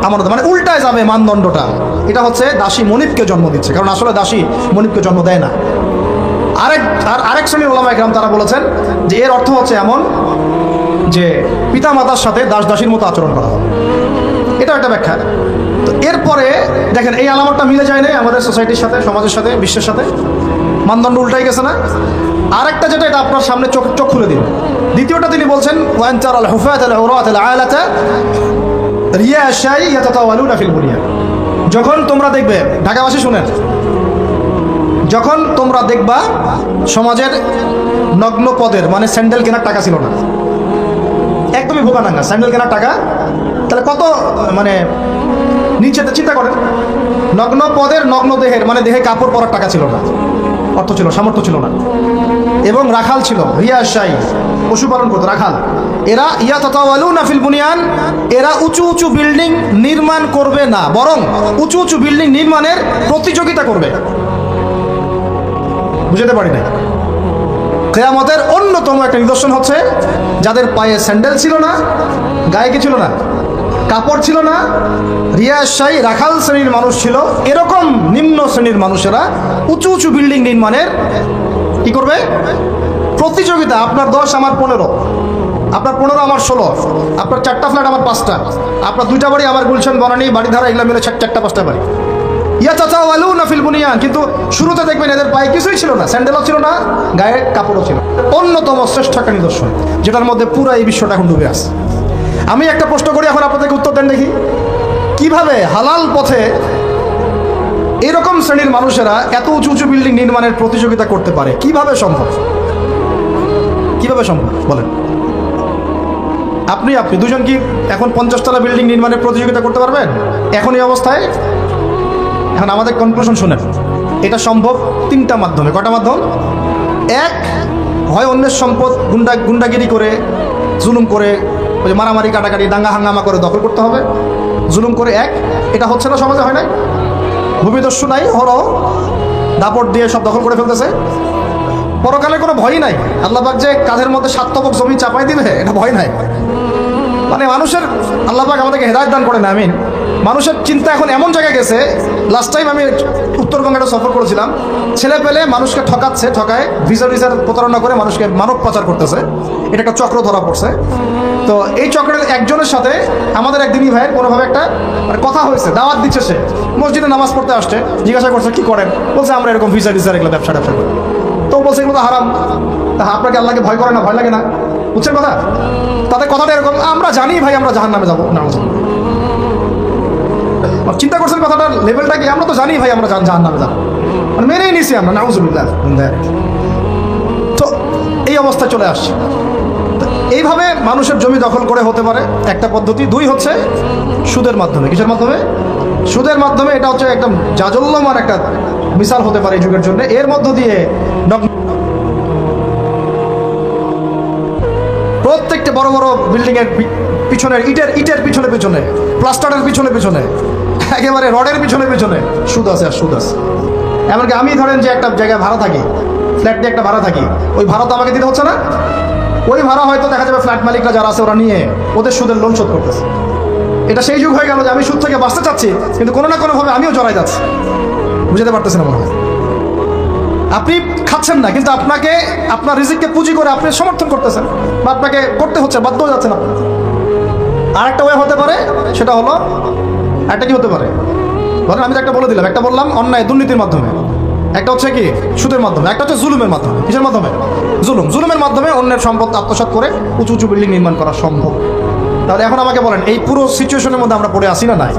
আমানত, মানে উল্টায় যাবে মানদণ্ডটা। এটা হচ্ছে দাসী মনিবকে জন্ম দিচ্ছে, কারণ আসলে দাসী মনিবকে জন্ম দেয় না। আরেক শ্রেণীর ওলামায়ে কেরাম তারা বলেছেন যে এর অর্থ হচ্ছে এমন যে পিতা মাতার সাথে দাস দাসীর মতো আচরণ করা হবে, এটা একটা ব্যাখ্যা। তো এরপরে দেখেন এই আলামতটা মিলে যায় না আমাদের সোসাইটির সাথে, সমাজের সাথে, বিশ্বের সাথে, মানদণ্ড উল্টাই গেছে না। আরেকটা যেটা, এটা আপনার সামনে চোখ খুলে দিন। দ্বিতীয়টা তিনি বলছেন ওয়ান তারাল হুফাতাল উরাতাল আলাতা রিয়াশাই ইয়াতাতাওয়ালুনা ফিল বুনিয়ান, যখন তোমরা দেখবে, ঢাকাবাসী শুনেন, যখন তোমরা দেখবা সমাজের নগ্ন পদের, মানে স্যান্ডেল কেনার টাকা ছিল না, একদমই ভোগানাঙ্গা, স্যান্ডেল কেনার টাকা, তাহলে কত মানে নিচেতে চিন্তা করেন, নগ্ন পদের নগ্ন দেহের, মানে দেহে কাপড় পরার টাকা ছিল না, অর্থ ছিল, সামর্থ্য ছিল না, এবং রাখাল ছিল, রিয়াশাই পশুপালন করতো রাখাল, এরা ইয়াতাতাওয়ালুনা ফিল বুনিয়ান, এরা উঁচু উঁচু বিল্ডিং নির্মাণ করবে না, বরং উঁচু উঁচু বিল্ডিং নির্মাণের প্রতিযোগিতা করবে। বুঝতে পারি না। কিয়ামতের অন্যতম একটা নিদর্শন হচ্ছে যাদের পায়ে স্যান্ডেল ছিল না, গায়ে কি ছিল না, কাপড় ছিল না, রিয়াশাই রাখাল শ্রেণীর মানুষ ছিল, এরকম নিম্ন শ্রেণীর মানুষেরা উঁচু উঁচু বিল্ডিং নির্মাণের কি করবে, প্রতিযোগিতা। আপনার 10 আমার 15, আপনার 15 আমার 16, আপনার 4টা ফ্ল্যাট আমার 5টা, আপনার 2টা বাড়ি আমার গুলশান বনানী বাড়িধারা, এগুলো মিলে 4টা 5টা বাড়ি। ইয়াতাতাওয়ালুনা ফিল বুনিয়ান, কিন্তু শুরুতে দেখবেন এদের পায়ে কিছুই ছিল না, স্যান্ডেলও ছিল না, গায়ে কাপড়ও ছিল। অন্যতম শ্রেষ্ঠ একটা নিদর্শন, যেটার মধ্যে পুরো এই বিশ্বটা এখন ডুবে আছে। আমি একটা প্রশ্ন করি, এখন আপনাদেরকে উত্তর দেন দেখি, কিভাবে হালাল পথে এরকম শ্রেণীর মানুষেরা এত উঁচু উঁচু বিল্ডিং নির্মাণের প্রতিযোগিতা করতে পারে? কিভাবে সম্ভব, কিভাবে সম্ভব বলেন? আপনি দুজন কি এখন 50 তলা বিল্ডিং নির্মাণের প্রতিযোগিতা করতে পারবেন এখন এই অবস্থায়? এখন আমাদের কনক্লুশন শুনেন, এটা সম্ভব 3টা মাধ্যমে। কটা মাধ্যম? এক, হয় অন্যের সম্পদ গুন্ডাগিরি করে, জুলুম করে, ওই যে মারামারি কাটাকাটি দাঙ্গা হাঙ্গামা করে দখল করতে হবে, জুলুম করে। এক, এটা হচ্ছে না, সমাজে হয় নাই, ভূমিদস্যু নাই, হরহ দাপট দিয়ে সব দখল করে ফেলতেছে, পরকালে কোনো ভয়ই নাই, আল্লাহ পাক যে কাঁধের মধ্যে 7 তবক জমি চাপাই দিবে এটা ভয় নাই। মানে মানুষের, আল্লাহ পাক আমাদেরকে হেদায়েত দান করে না, আমিন। মানুষের চিন্তা এখন এমন জায়গায় গেছে, লাস্ট টাইম আমি উত্তরবঙ্গে একটা সফর করেছিলাম, ছেলে পেলে মানুষকে ঠকাচ্ছে, ঠকায় ভিসার প্রতারণা করে মানুষকে মানব পাচার করতেছে, এটা একটা চক্র ধরা পড়ছে। তো এই চক্রের একজনের সাথে আমাদের একদিনই ভাইয়ের কোনোভাবে একটা কথা হয়েছে, দাওয়াত দিচ্ছে, সে মসজিদে নামাজ পড়তে আসছে, জিজ্ঞাসা করছে কি করেন, বলছে আমরা এরকম ভিসা এগুলো ব্যবসা করি। তো বলছে এগুলো তো হারাম, তা আপনাকে আল্লাহকে ভয় করে না, ভয় লাগে না? বুঝছেন কথা? তাদের কথাটা এরকম, আমরা জানি ভাই আমরা জাহান্নামে যাবো না, চিন্তা করছেন কথাটার লেভেলটা কি? আমরা তো জানি ভাই আমরা জাহান্নামে যাবো, মানে মেনেই নিছি আমরা, নাউজুবিল্লাহ। তো এই অবস্থা চলে আসছে। এইভাবে মানুষের জমি দখল করে হতে পারে একটা পদ্ধতি। 2 হচ্ছে সুদের মাধ্যমে। কিসের মাধ্যমে? সুদের মাধ্যমে। এটা হচ্ছে একদম জাজল্যমান একটা মিসাল হতে পারে এই যুগের জন্য। এর মধ্য দিয়ে প্রত্যেকটা বড় বড় বিল্ডিং এর পিছনের ইটের পিছনে, প্লাস্টারের পিছনে, একেবারে রডের পিছনে সুদ আছে আর সুদ আছে। এমনকি আমি ধরেন যে একটা জায়গায় ভাড়া থাকি, ফ্ল্যাট নিয়ে একটা ভাড়া থাকি, ওই ভাড়া তো আমাকে দিতে হচ্ছে না, ওই ভাড়া হয়তো দেখা যাবে ফ্ল্যাট মালিকরা যারা আছে ওরা নিয়ে ওদের সুদের লোন শোধ করতেছে। এটা সেই যুগ হয়ে গেল যে আমি সুদ থেকে বাঁচতে চাচ্ছি, কিন্তু কোনো না কোনোভাবে আমিও জড়াই যাচ্ছি। বুঝতে পারতেছেন মনে হয়? আপনি খাচ্ছেন না, কিন্তু আপনাকে আপনার রিজিককে পুঁজি করে আপনি সমর্থন করতেছেন, বা আপনাকে করতে হচ্ছে, বাধ্য হয়ে যাচ্ছেন আপনি। আর একটা ওয়ে হতে পারে, সেটা হলো একটা কি হতে পারে, ধরেন আমি তো একটা বলে দিলাম, একটা বললাম অন্যায় দুর্নীতির মাধ্যমে, একটা হচ্ছে কি সুদের মাধ্যমে, একটা হচ্ছে জুলুমের মাধ্যমে। কিসের মাধ্যমে? জুলুমের মাধ্যমে অন্যের সম্পদ আত্মসাৎ করে উঁচু উঁচু বিল্ডিং নির্মাণ করা সম্ভব। তাহলে এখন আমাকে বলেন, এই পুরো সিচুয়েশনের মধ্যে আমরা পড়ে আসি না নাই?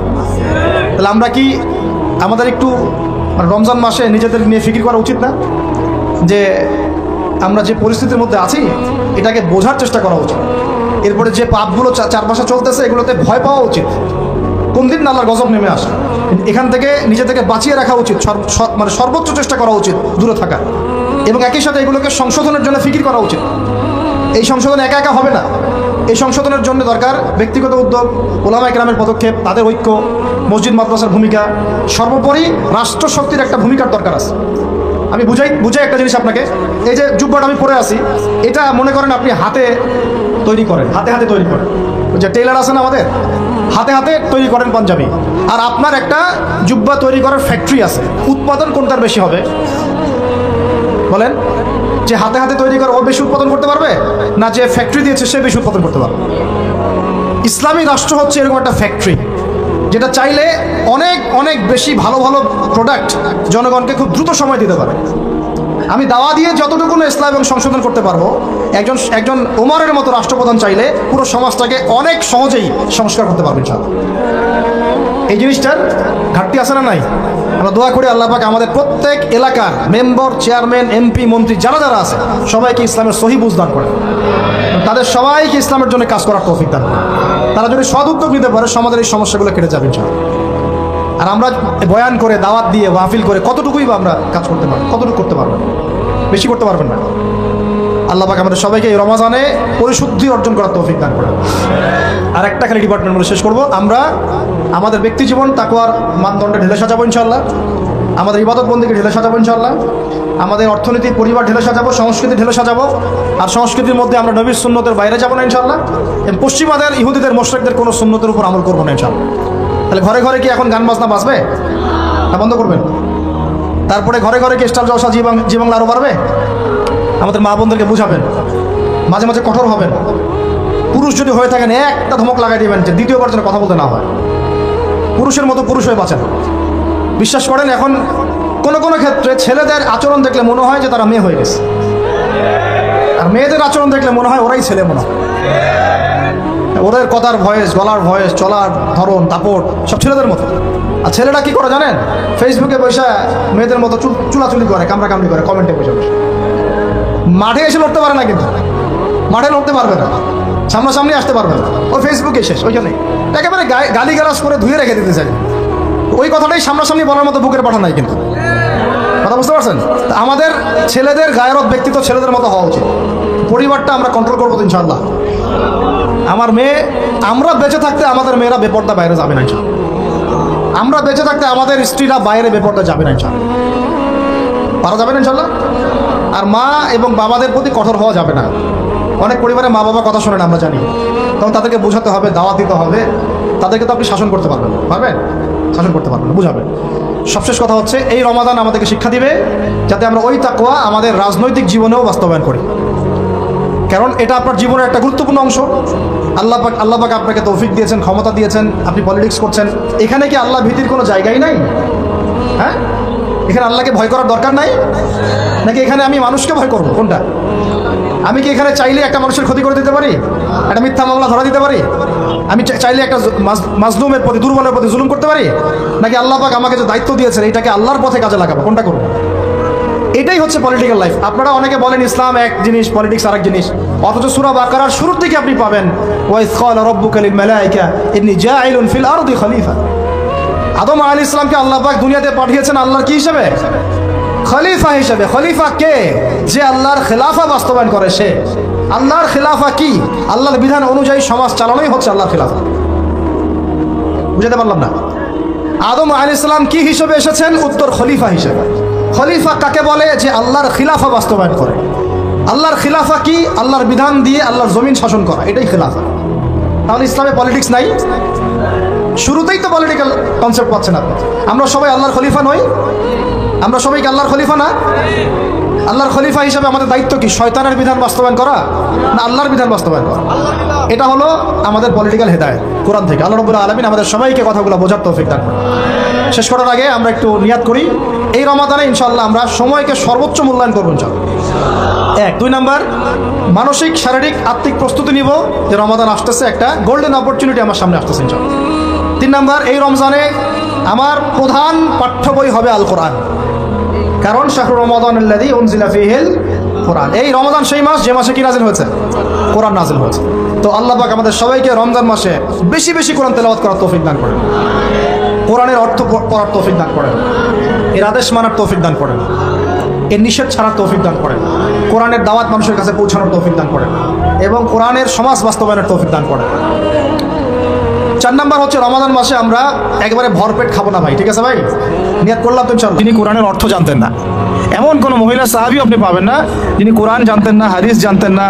তাহলে আমরা কি আমাদের একটু রমজান মাসে নিজেদের নিয়ে ফিকির করা উচিত না, যে আমরা যে পরিস্থিতির মধ্যে আছি এটাকে বোঝার চেষ্টা করা উচিত। এরপরে যে পাপগুলো চারপাশে চলতেছে এগুলোতে ভয় পাওয়া উচিত। কোন দিন আল্লাহর গজব নেমে আসে, এখান থেকে নিজেদেরকে বাঁচিয়ে রাখা উচিত, মানে সর্বোচ্চ চেষ্টা করা উচিত দূরে থাকা, এবং একই সাথে এগুলোকে সংশোধনের জন্য ফিকির করা উচিত। এই সংশোধন একা একা হবে না, এই সংশোধনের জন্য দরকার ব্যক্তিগত উদ্যোগ, ওলামা ইকরামের পদক্ষেপ, তাদের ঐক্য, মসজিদ মাদ্রাসার ভূমিকা, সর্বোপরি রাষ্ট্রশক্তির একটা ভূমিকার দরকার আছে। আমি বুঝাই একটা জিনিস আপনাকে। এই যে জুব্বাটা আমি পরে আছি, এটা মনে করেন আপনি হাতে তৈরি করেন, হাতে তৈরি করেন। ওই যে টেইলার আছে না আমাদের, হাতে তৈরি করেন পাঞ্জাবি, আর আপনার একটা জুব্বা তৈরি করার ফ্যাক্টরি আছে। উৎপাদন কোনটার বেশি হবে বলেন? যে হাতে তৈরি করে ও বেশি উৎপাদন করতে পারবে, না যে ফ্যাক্টরি দিয়েছে সে বেশি উৎপাদন করতে পারবে? ইসলামী রাষ্ট্র হচ্ছে এরকম একটা ফ্যাক্টরি, যেটা চাইলে অনেক অনেক বেশি ভালো ভালো প্রোডাক্ট জনগণকে খুব দ্রুত সময় দিতে পারে। আমি দাওয়া দিয়ে যতটুকু ইসলাম এবং সংশোধন করতে পারবো, একজন ওমরের মতো রাষ্ট্রপ্রধান চাইলে পুরো সমাজটাকে অনেক সহজেই সংস্কার করতে পারবেন। এই জিনিসটার ঘাটতি আছে না নাই? আমরা দোয়া করি আল্লাহ পাক আমাদের প্রত্যেক এলাকার মেম্বার, চেয়ারম্যান, এমপি, মন্ত্রী যারা আছে সবাইকে ইসলামের সহি বুঝ দান করে, তাদের সবাইকে ইসলামের জন্য কাজ করার তৌফিক দান করে। তারা যদি সদ উদ্যোগ নিতে পারে সমাজের এই সমস্যাগুলো কেটে যাবে ইনশাআল্লাহ। আর আমরা বয়ান করে, দাওয়াত দিয়ে, মাহফিল করে কতটুকুই বা আমরা কাজ করতে পারবো? কতটুকু করতে পারবেন? বেশি করতে পারবেন না। আল্লাহ পাক আমাদের সবাইকে এই রমজানে পরিশুদ্ধি অর্জন করার তৌফিক দান করে। আর একটা খালি ডিপার্টমেন্ট বলে শেষ করবো, আমরা আমাদের ব্যক্তি জীবন তাকওয়ার মানদণ্ডে ঢেলে সাজাবো ইনশাআল্লাহ, আমাদের ইবাদত বন্দিকে ঢেলে সাজাবো ইনশাআল্লাহ, আমাদের অর্থনীতি, পরিবার ঢেলে সাজাবো, সংস্কৃতি ঢেলে সাজাবো। আর সংস্কৃতির মধ্যে আমরা নবীর সুন্নতের বাইরে যাবো না ইনশাআল্লাহ। পশ্চিমাদের, ইহুদিদের, মুশরিকদের কোনো সুন্নতের উপর আমল করবো না ইনশাআল্লাহ। তাহলে ঘরে ঘরে কি এখন গান বাজনা বাজবে? তা বন্ধ করবেন। তারপরে ঘরে ঘরে কি স্টার জলসা, জি বাংলা আরও বাড়বে? আমাদের মা বোনদেরকে বুঝাবেন, মাঝে মাঝে কঠোর হবেন। পুরুষ যদি হয়ে থাকেন একটা ধমক লাগাই দিবেন যে দ্বিতীয়বার যেন কথা বলতে না হয়। পুরুষের মতো পুরুষ হয়ে বাঁচেন। বিশ্বাস করেন, এখন কোনো ক্ষেত্রে ছেলেদের আচরণ দেখলে মনে হয় যে তারা মেয়ে হয়ে গেছে, আর মেয়েদের আচরণ দেখলে মনে হয় ওরাই ছেলে মনে হয়। ওদের কথার ভয়েস, গলার ভয়েস, চলার ধরন, দাপট সব ছেলেদের মতো। আর ছেলেরা কি করে জানেন? ফেসবুকে বসে মেয়েদের মতো চুলাচুলি করে, কামড়াকামড়ি করে, কমেন্টে বসে বসে। মাঠে এসে লড়তে পারে না, কিন্তু মাঠে লড়তে পারবে না, সামনাসামনি আসতে পারবে না। ও ফেসবুকে শেষ, ওইখানে একেবারে গালিগালাজ করে ধুয়ে রেখে দিতে চাই। ওই কথাটাই সামনাসামনি বলার মতো বুকের পাঠা নাই, কিন্তু কথা বুঝতে পারছেন? আমাদের ছেলেদের গায়রত, ব্যক্তিত্ব ছেলেদের মতো হওয়া উচিত। পরিবারটা আমরা কন্ট্রোল করবো ইনশাআল্লাহ। আমার মেয়ে, আমরা বেঁচে থাকতে আমাদের মেয়েরা বেপর্দা বাইরে যাবে না ইনশাআল্লাহ। আমরা বেঁচে থাকতে আমাদের স্ত্রীরা বাইরে বেপর্দা যাবে না ইনশাআল্লাহ। পারা যাবে না ইনশাআল্লাহ। আর মা এবং বাবাদের প্রতি কঠোর হওয়া যাবে না। অনেক পরিবারে মা বাবা কথা শোনে না, আমরা জানি, তখন তাদেরকে বোঝাতে হবে, দাওয়াত দিতে হবে। তাদেরকে তো আপনি শাসন করতে পারবেন? শাসন করতে পারবেন না, বুঝাবেন। সবশেষ কথা হচ্ছে, এই রমাদান আমাদেরকে শিক্ষা দিবে যাতে আমরা ওই তাকওয়া আমাদের রাজনৈতিক জীবনেও বাস্তবায়ন করি, কারণ এটা আপনার জীবনের একটা গুরুত্বপূর্ণ অংশ। আল্লাহ পাক আপনাকে তৌফিক দিয়েছেন, ক্ষমতা দিয়েছেন, আপনি পলিটিক্স করছেন। এখানে কি আল্লাহ ভীতির কোনো জায়গাই নাই? হ্যাঁ, এখানে আল্লাহকে ভয় করার দরকার নাই নাকি এখানে আমি মানুষকে ভয় করবো? কোনটা? আমি কি এখানে চাইলে একটা মানুষের ক্ষতি করে দিতে পারি? একটা মিথ্যা মামলা ধরা দিতে পারি? আমি চাইলে একটা মাজলুমের প্রতি, দুর্বলের প্রতি জুলুম করতে পারি? নাকি আল্লাহ পাক আমাকে যে দায়িত্ব দিয়েছেন এটাকে আল্লাহর পথে কাজে লাগাবো? কোনটা করবো? এটাই হচ্ছে পলিটিক্যাল লাইফ। আপনারা অনেকে বলেন ইসলাম এক জিনিস, পলিটিক্স আরেক জিনিস, অথচ সূরা বাকারার শুরুর দিকে আপনি পাবেন ওয়াইয ক্বালা রাব্বুকা লিল মালায়েকা ইন্নী জাঈলুন ফিল আরদি খলিফা। আদম আলাইহিস সালামকে আল্লাহ পাক দুনিয়াতে পাঠিয়েছেন আল্লাহর কি হিসেবে? খলিফা হিসেবে। খলিফা কে? যে আল্লাহর খেলাফা বাস্তবায়ন করে সে। আল্লাহর খেলাফা কি? আল্লাহর বিধান অনুযায়ী সমাজ চালানোই হচ্ছে আল্লাহর খেলাফা। বুঝতে পারলাম না? আদম আলাইহিস সালাম কি হিসেবে এসেছেন? উত্তর, খলিফা হিসেবে। খলিফা কাকে বলে? যে আল্লাহর খিলাফা বাস্তবায়ন করে। আল্লাহর খিলাফা কি? আল্লাহর বিধান দিয়ে আল্লাহর জমিন শাসন করা, এটাই খিলাফা। তাহলে ইসলামে পলিটিক্স নাই? শুরুতেই তো পলিটিক্যাল কনসেপ্ট পাচ্ছেন আপনি। আমরা সবাই আল্লাহর খলিফা নই? আমরা সবাই কি আল্লাহর খলিফা না? আল্লাহর খলিফা হিসাবে আমাদের দায়িত্ব কি? শয়তানের বিধান বাস্তবায়ন করা না আল্লাহর বিধান বাস্তবায়ন করা? এটা হলো আমাদের পলিটিক্যাল হেদায়েত কোরআন থেকে। আল্লাহ রাব্বুল আলামিন আমাদের সবাইকে কথাগুলো বোঝার তৌফিক দান করুন। শেষ করার আগে আমরা একটু নিয়াত করি, এই রমাদানে ইনশাআল্লাহ আমরা সময়কে সর্বোচ্চ মূল্যায়ন করবো ইনশাআল্লাহ। 2 নাম্বার, মানসিক শারীরিক আত্মিক প্রস্তুতি নিব যে রমাদান আসতেছে, একটা গোল্ডেন অপরচুনিটি আমার সামনে আসতেছে ইনশাআল্লাহ। 3 নাম্বার, এই রমজানে আমার প্রধান পাঠ্য বই হবে আল কোরআন, কারণ শাহরুর রমাদানাল্লাযী উনজিলা ফীহিল কোরআন। এই রমাদান সেই মাস যে মাসে কি নাজিল হয়েছে? কোরআন নাজিল হয়েছে। তো আল্লাহ পাক আমাদের সবাইকে রমজান মাসে বেশি বেশি কোরআন তেলাওয়াত করার তৌফিক দান করেন, কোরআনের অর্থ পড়ার তৌফিক দান করেন, এর আদেশ মানার তৌফিক দান করেন, এর নিষেধ ছাড়ার তৌফিক দান করেন, কোরআনের দাওয়াত মানুষের কাছে পৌঁছানোর তৌফিক দান করেন এবং কোরআনের সমাজ বাস্তবায়নের তৌফিক দান করেন। 4 নাম্বার হচ্ছে রমাদান মাসে আমরা একবারে ভরপেট খাবো না ভাই, ঠিক আছে ভাই? নিয়াত করলাম তো ইনশাআল্লাহ। তিনি কোরআনের অর্থ জানতেন না, এমন কোনো মহিলা সাহাবী আপনি পাবেন না যিনি কোরআন জানতেন না, হাদিস জানতেন না,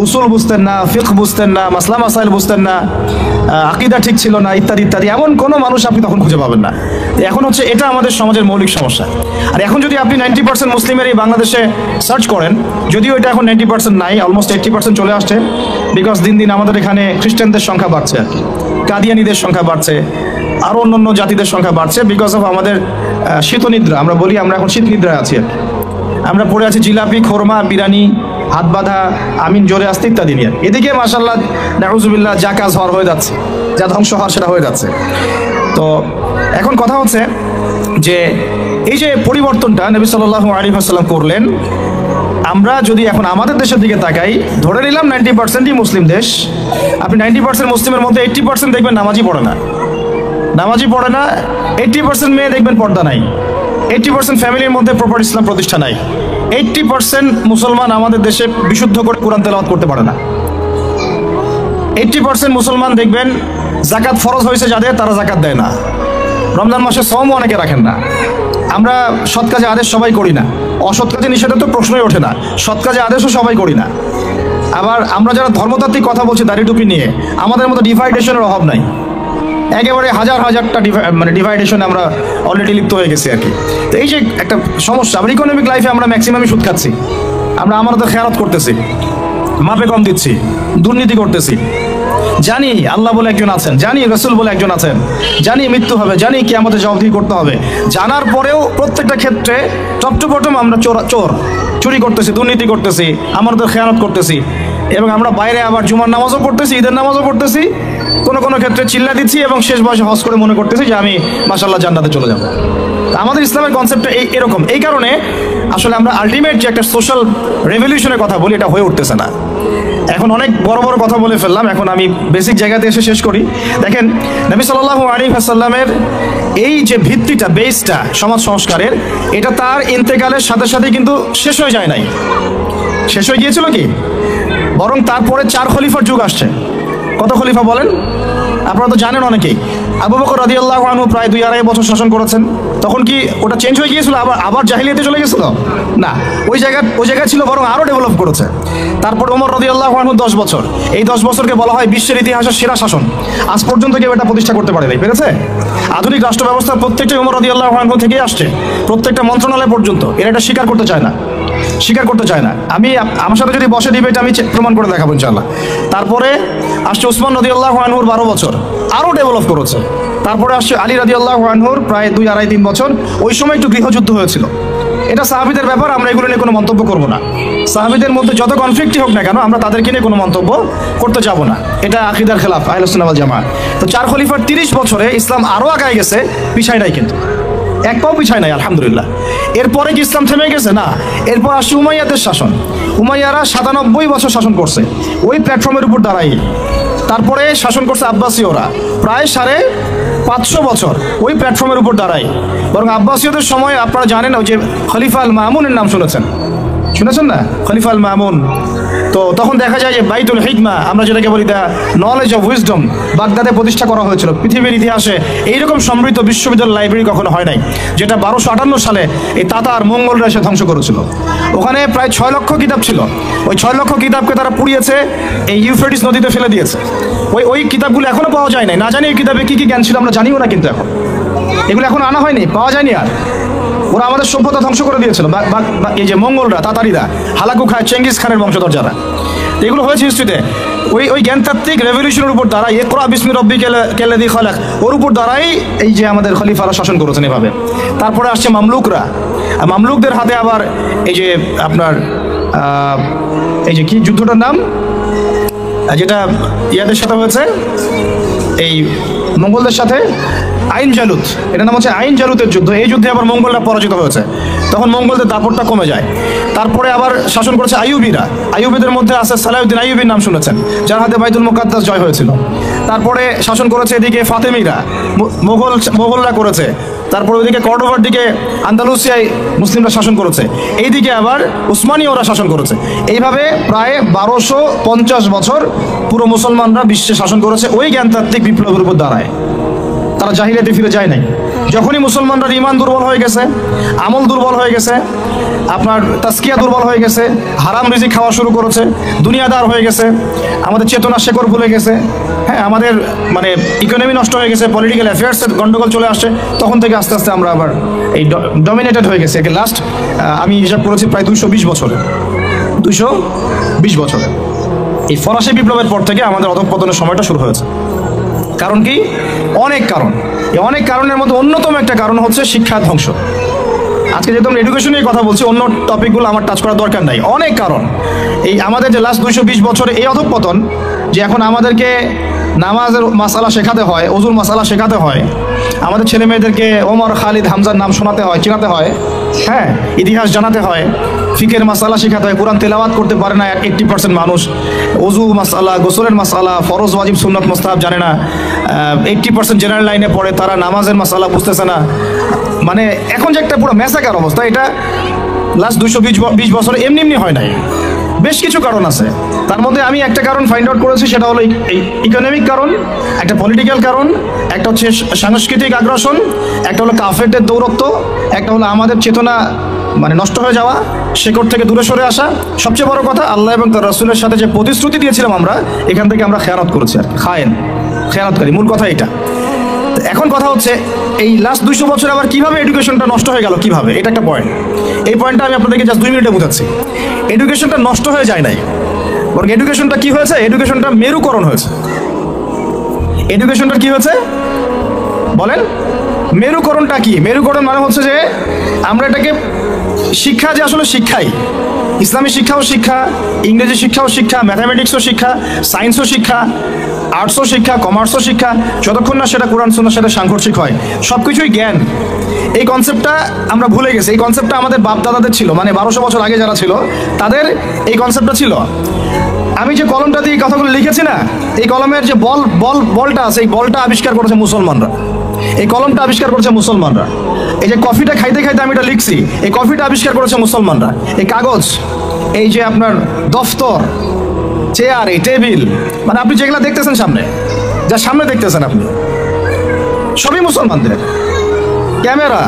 উসুল বুঝতেন না, ফিকহ বুঝতেন না, মাসলা মাসাইল বুঝতেন না, আকীদা ঠিক ছিল না, ইত্যাদি ইত্যাদি, এমন কোনো মানুষ আপনি তখন খুঁজে পাবেন না। এখন হচ্ছে এটা আমাদের সমাজের মৌলিক সমস্যা। আর এখন যদি আপনি 90% মুসলিমের এই বাংলাদেশে সার্চ করেন, যদিও এটা এখন 90% নাই, অলমোস্ট 80% চলে আসছে, বিকজ দিন দিন আমাদের এখানে খ্রিস্টানদের সংখ্যা বাড়ছে আর কি, কাদিয়ানীদের সংখ্যা বাড়ছে, আরও অন্যান্য জাতিদের সংখ্যা বাড়ছে, বিকজ অফ আমাদের শীতনিদ্রা, আমরা বলি আমরা এখন শীত নিদ্রায় আছি। আমরা পড়ে আছি জিলাপি, খোরমা, বিরিয়ানি, হাত বাঁধা, আমিন জোরে আসতে ইত্যাদি নিয়ে। এদিকে মাশাআল্লাহ নাউজুবিল্লাহ যা কাজ হওয়ার হয়ে যাচ্ছে, যা ধ্বংস হওয়ার সেটা হয়ে যাচ্ছে। তো এখন কথা হচ্ছে যে এই যে পরিবর্তনটা নবী সাল্লাল্লাহু আলাইহি ওয়াসাল্লাম করলেন, আমরা যদি এখন আমাদের দেশের দিকে তাকাই, ধরে নিলাম 90%ই মুসলিম দেশ, আপনি 90% মুসলিমের মধ্যে 80% দেখবেন নামাজই পড়ে না, নামাজই পড়ে না, 80% মেয়ে দেখবেন পর্দা নাই, 80% ফ্যামিলির মধ্যে প্রপার ইসলাম প্রতিষ্ঠা নাই, 80% মুসলমান আমাদের দেশে বিশুদ্ধ করে কোরআন তেলাওয়াত করতে পারে না, 80% মুসলমান দেখবেন যাকাত ফরজ হয়েছে যাদের, তারা যাকাত দেয় না, রমজান মাসে সওমও অনেকে রাখেন না। আমরা সৎ কাজে আদেশ সবাই করি না, অসৎ কাজে নিষেধের তো প্রশ্নই ওঠে না, সৎ কাজে আদেশও সবাই করি না। আবার আমরা যারা ধর্মতাত্ত্বিক কথা বলছি দাড়ি টুপি নিয়ে, আমাদের মতো ডিভাইডেশনের অভাব নাই, একেবারে হাজার হাজারটা ডিভাইডেশনে আমরা অলরেডি লিপ্ত হয়ে গেছি আর কি। তো এই যে একটা সমস্যা, আমরা ইকোনমিক লাইফে আমরা ম্যাক্সিমামই সুদ খাচ্ছি, আমরা আমাদের খেয়ালত করতেছি, মাপে কম দিচ্ছি, দুর্নীতি করতেছি, জানি আল্লাহ বলে একজন আছেন, জানি রাসূল বলে একজন আছেন, জানি মৃত্যু হবে, জানি কি আমাদের জবাবদিহি করতে হবে, জানার পরেও প্রত্যেকটা ক্ষেত্রে টপ টু বটম আমরা চুরি করতেছি, দুর্নীতি করতেছি, আমাদের খেয়ানত করতেছি, এবং আমরা বাইরে আবার জুমার নামাজও পড়তেছি, ঈদের নামাজও পড়তেছি, কোনো কোনো ক্ষেত্রে চিল্লা দিচ্ছি এবং শেষ বয়সে হজ করে মনে করতেছি যে আমি মাশাআল্লাহ জান্নাতে চলে যাব। আমাদের ইসলামের কনসেপ্টটা এরকম। এই কারণে আসলে আমরা আলটিমেট যে একটা সোশ্যাল রেভলিউশনের কথা বলি, এটা হয়ে উঠতেছে না। এখন অনেক বড় বড় কথা বলে ফেললাম, এখন আমি বেসিক জায়গাতে এসে শেষ করি। দেখেন নবী সাল্লাল্লাহু আলাইহি ওয়াসাল্লামের এই যে ভিত্তিটা, বেসটা সমাজ সংস্কারের, এটা তার ইন্তেকালের সাথে সাথে কিন্তু শেষ হয়ে যায় নাই, শেষ হয়ে গিয়েছিল কি, বরং তারপরে 4 খলিফার যুগ আসছে। কত খলিফা বলেন? আপনারা তো জানেন অনেকেই। আবু বকর রাদিয়াল্লাহু আনহু প্রায় 2-2.5 বছর শাসন করেছেন। তখন কি ওটা চেঞ্জ হয়ে গিয়েছিল, আবার জাহিলিয়াতে চলে গেছিল? না, ওই জায়গায় ছিল, বরং আরও ডেভেলপ করেছে। তারপর ওমর রাদিয়াল্লাহু আনহু 10 বছর, এই 10 বছরকে বলা হয় বিশ্বের ইতিহাসের সেরা শাসন। আজ পর্যন্ত কেউ এটা প্রতিষ্ঠা করতে পারে নাই, পেরেছে? আধুনিক রাষ্ট্র ব্যবস্থার প্রত্যেকটা ওমর রাদিয়াল্লাহু আনহু থেকেই আসছে, প্রত্যেকটা মন্ত্রণালয় পর্যন্ত। এরা এটা স্বীকার করতে চায় না, আমি আমার সাথে যদি বসে দিবে, এটা আমি প্রমাণ করে দেখাবো ইনশাআল্লাহ। তারপরে আসছে উসমান রাদিয়াল্লাহু আনহুর 12 বছর, আরও ডেভেলপ করেছে। তারপরে আসছে আলী রাদিয়াল্লাহু আনহুর প্রায় 2-2.5-3 বছর। ওই সময় একটু গৃহযুদ্ধ হয়েছিল, এটা সাহাবীদের ব্যাপার, আমরা এগুলো নিয়ে কোনো মন্তব্য করব না। সাহাবীদের মধ্যে যত কনফ্লিক্টই হোক না কেন, আমরা তাদেরকে নিয়ে কোনো মন্তব্য করতে যাব না, এটা আকীদার খেলাফ, আহলুস সুন্নাহ ওয়াল জামাআহ। তো 4 খলিফার 30 বছরে ইসলাম আরও আগায় গেছে, পিছায় নাই, কিন্তু এক পাও পিছায় নাই আলহামদুলিল্লাহ। এরপরে কি ইসলাম থেমে গেছে? না, এরপর আসছে উমাইয়াদের শাসন। উমাইয়ারা 97 বছর শাসন করছে ওই প্ল্যাটফর্মের উপর দাঁড়াই। তারপরে শাসন করছে আব্বাসীয়রা প্রায় 550 বছর ওই প্ল্যাটফর্মের উপর দাঁড়াই। বরং আব্বাসীয়দের সময় আপনারা জানেন, ওই যে খলিফা আল মামুনের নাম শুনেছেন না? খলিফা আল মামুন। তো তখন দেখা যায় যে বাইতুল হিকমা, আমরা যেটাকে বলি দ্য নলেজ অফ উইজডম, বাগদাদে প্রতিষ্ঠা করা হয়েছিল। পৃথিবীর ইতিহাসে এইরকম সমৃদ্ধ বিশ্ববিদ্যালয় লাইব্রেরি কখনো হয় নাই, যেটা 1258 সালে এই তাতার মঙ্গলরা এসে ধ্বংস করেছিল। ওখানে প্রায় 6 লক্ষ কিতাব ছিল। ওই 6 লক্ষ কিতাবকে তারা পুড়িয়েছে, এই ইউফ্রেটিস নদীতে ফেলে দিয়েছে। ওই কিতাবগুলো এখনো পাওয়া যায় নাই। না জানি এই কিতাবে কি কি জ্ঞান ছিল, আমরা জানিও না, কিন্তু এগুলো এখন আনা হয়নি, পাওয়া যায়নি আর। ওরা আমাদের সভ্যতা ধ্বংস করে দিয়েছিল। এই যে মঙ্গলরা, তাতারিরা, হালাকু খায়, চেঙ্গিস খানের বংশধর যারা, এগুলো হয়েছে হিস্ট্রিতে। ওই জ্ঞানতাত্ত্বিক রেভলিউশনের উপর দ্বারাই, ইকরা বিসমি রাব্বিকাল্লাযী খালাক, ওর উপর দ্বারাই এই যে আমাদের খলিফারা শাসন করেছেন এভাবে। তারপরে আসছে মামলুকরা, মামলুকদের হাতে আবার এই যে আপনার এই যে কি যুদ্ধটার নাম, যেটা ইয়াদের সাথে হয়েছে, এই মঙ্গলদের সাথে আইন জালুত, এটার নাম হচ্ছে আইন জালুতের যুদ্ধ। এই যুদ্ধে আবার মঙ্গলরা পরাজিত হয়েছে, তখন মঙ্গলদের দাপটটা কমে যায়। তারপরে আবার শাসন করেছে আইয়ুবীরা। আইয়ুবীদের মধ্যে আছে সালাউদ্দিন আইয়ুবীর নাম শুনেছেন, যার হাতে বাইতুল মুকাদ্দাস জয় হয়েছিল। তারপরে শাসন করেছে এদিকে ফাতেমিরা, মোগলরা করেছে। তারপরে ওইদিকে কর্ডোভার দিকে আন্দালুসিয়ায় মুসলিমরা শাসন করেছে, এইদিকে আবার উসমানীয়রা শাসন করেছে। এইভাবে প্রায় 1250 বছর পুরো মুসলমানরা বিশ্বে শাসন করেছে ওই জ্ঞানতাত্ত্বিক বিপ্লবের উপর দাঁড়ায়। তারা জাহিলিয়াতে ফিরে যায় নাই। যখনই মুসলমানরা ইমান দুর্বল হয়ে গেছে, আমল দুর্বল হয়ে গেছে, আপনার তাসকিয়া দুর্বল হয়ে গেছে, হারাম রিজিক খাওয়া শুরু করেছে, দুনিয়াদার হয়ে গেছে, আমাদের চেতনা শেকড় ভুলে গেছে, হ্যাঁ, আমাদের মানে ইকোনমি নষ্ট হয়ে গেছে, পলিটিক্যাল অ্যাফেয়ার্সের গন্ডগোল চলে আসছে, তখন থেকে আস্তে আস্তে আমরা আবার এই ডমিনেটেড হয়ে গেছে। লাস্ট আমি হিসাব করেছি প্রায় 220 বছরে, 220 বছরে এই ফরাসি বিপ্লবের পর থেকে আমাদের অধঃপতনের সময়টা শুরু হয়েছে। কারণ কি? অনেক কারণ। এই অনেক কারণের মধ্যে অন্যতম একটা কারণ হচ্ছে শিক্ষা ধ্বংস। আজকে যেহেতু আমরা এডুকেশন নিয়ে কথা বলছি, অন্য টপিকগুলো আমার টাচ করার দরকার নাই। অনেক কারণ। এই আমাদের যে লাস্ট 220 বছরে এই অধঃপতন, যে এখন আমাদেরকে নামাজের মাসালা শেখাতে হয়, ওজুর মাসালা শেখাতে হয়, আমাদের ছেলে মেয়েদেরকে ওমর, খালিদ, হামজার নাম শোনাতে হয়, চেনাতে হয়, হ্যাঁ, ইতিহাস জানাতে হয়, ফিকের মাসালা শেখাতে হয়। কোরআন তেলাওয়াত করতে পারে না 80% মানুষ। ওজু মাসালা, গোসলের মাসালা, ফরজ, ওয়াজিব, সুন্নাত, মুস্তাহাব জানে না। 80% জেনারেল লাইনে পড়ে, তারা নামাজের মাসালা বুঝতেছে না। মানে এখন যে একটা পুরো ম্যাসাকার অবস্থা, এটা লাস্ট 220 বছরে এমনি এমনি হয় নাই। বেশ কিছু কারণ আছে। তার মধ্যে আমি একটা কারণ ফাইন্ড আউট করেছি, সেটা হলো এই ইকোনমিক কারণ, একটা পলিটিক্যাল কারণ, একটা হচ্ছে সাংস্কৃতিক আগ্রাসন, একটা হলো কাফেরদের দৌরত্ব, একটা হলো আমাদের চেতনা মানে নষ্ট হয়ে যাওয়া, শেকড় থেকে দূরে সরে আসা। সবচেয়ে বড় কথা, আল্লাহ এবং তার রাসূলের সাথে যে প্রতিশ্রুতি দিয়েছিলাম আমরা, এখান থেকে আমরা খেয়ানত করেছি, আর খেয়ানতকারী, মূল কথা এটা। এখন কথা হচ্ছে এই লাস্ট 200 বছর আবার কিভাবে এডুকেশনটা নষ্ট হয়ে গেল, কিভাবে, এটা একটা পয়েন্ট। এই পয়েন্টটা আমি আপনাদেরকে জাস্ট 2 মিনিটে বোঝাচ্ছি। এডুকেশনটা নষ্ট হয়ে যায় নাই, বরং এডুকেশনটা কি হয়েছে? এডুকেশনটা মেরুকরণ হয়েছে। এডুকেশনটা কি হয়েছে বলেন? মেরুকরণটা কি? মেরুকরণ মানে হচ্ছে যে আমরা এটাকে শিক্ষা, যে আসলে শিক্ষাই, ইসলামী শিক্ষাও শিক্ষা, ইংরেজি শিক্ষাও শিক্ষা, ম্যাথামেটিক্সও শিক্ষা, সায়েন্সও শিক্ষা, আর্টসও শিক্ষা, কমার্সও শিক্ষা, যতক্ষণ না সেটা কোরআন সুন্নাহর সাথে সাংঘর্ষিক হয়, সব কিছুই জ্ঞান। এই কনসেপ্টটা আমরা ভুলে গেছি। এই কনসেপ্টটা আমাদের বাপ দাদাদের ছিল, মানে 1200 বছর আগে যারা ছিল তাদের এই কনসেপ্টটা ছিল। আমি যে কলমটা দিয়ে এই কথাগুলো লিখেছি না, এই কলমের যে বলটা আছে, এই বলটা আবিষ্কার করেছে মুসলমানরা। এই কলমটা আবিষ্কার করেছে মুসলমানরা। এই যে কফিটা খাইতে খাইতে আমি এটা লিখছি, এই কফিটা আবিষ্কার করেছে মুসলমানরা। এই কাগজ, এই যে আপনার দফতর, চেয়ার, এই টেবিল, মানে আপনি যেগুলো দেখতেছেন সামনে, যা সামনে দেখতেছেন আপনি, সবই মুসলমানদের। ক্যামেরা,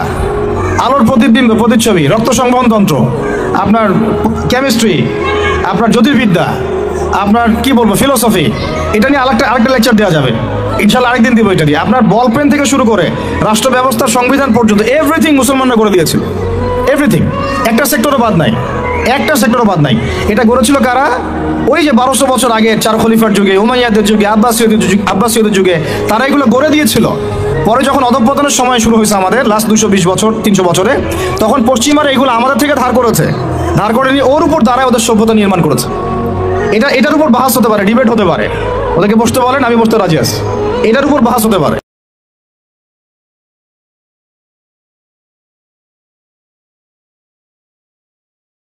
আলোর প্রতিবিম্ব, প্রতিচ্ছবি, রক্ত সংবহন তন্ত্র, আপনার কেমিস্ট্রি, আপনার জ্যোতির্বিদ্যা, আপনার কি বলবো ফিলোসফি, এটা নিয়ে আরেকটা লেকচার দেওয়া যাবে ইনশাল্লাহ, আরেকদিন দিব এটা নিয়ে। আপনার বল পেন থেকে শুরু করে রাষ্ট্র ব্যবস্থার সংবিধান পর্যন্ত এভরিথিং মুসলমানরা করে দিয়েছিল, এভরিথিং। একটা সেক্টরও বাদ নাই, একটা সেক্টরও বাদ নাই। এটা করেছিল কারা? ওই যে 1200 বছর আগে 4 খলিফার যুগে, উমাইয়াদের যুগে, আব্বাসীয়দের যুগে, তারা এগুলো গড়ে দিয়েছিল। পরে যখন অধঃপতনের সময় শুরু হয়েছে আমাদের লাস্ট 220 বছর, 300 বছরে, তখন পশ্চিমারা এগুলো আমাদের থেকে ধার করেছে, ধার করে নিয়ে ওর উপর দাঁড়ায় ওদের সভ্যতা নির্মাণ করেছে। এটার উপর বাহাস হতে পারে, ডিবেট হতে পারে, ওদেরকে বসতে বলেন, আমি বসতে রাজি আছি, এটার উপর বাহাস হতে পারে।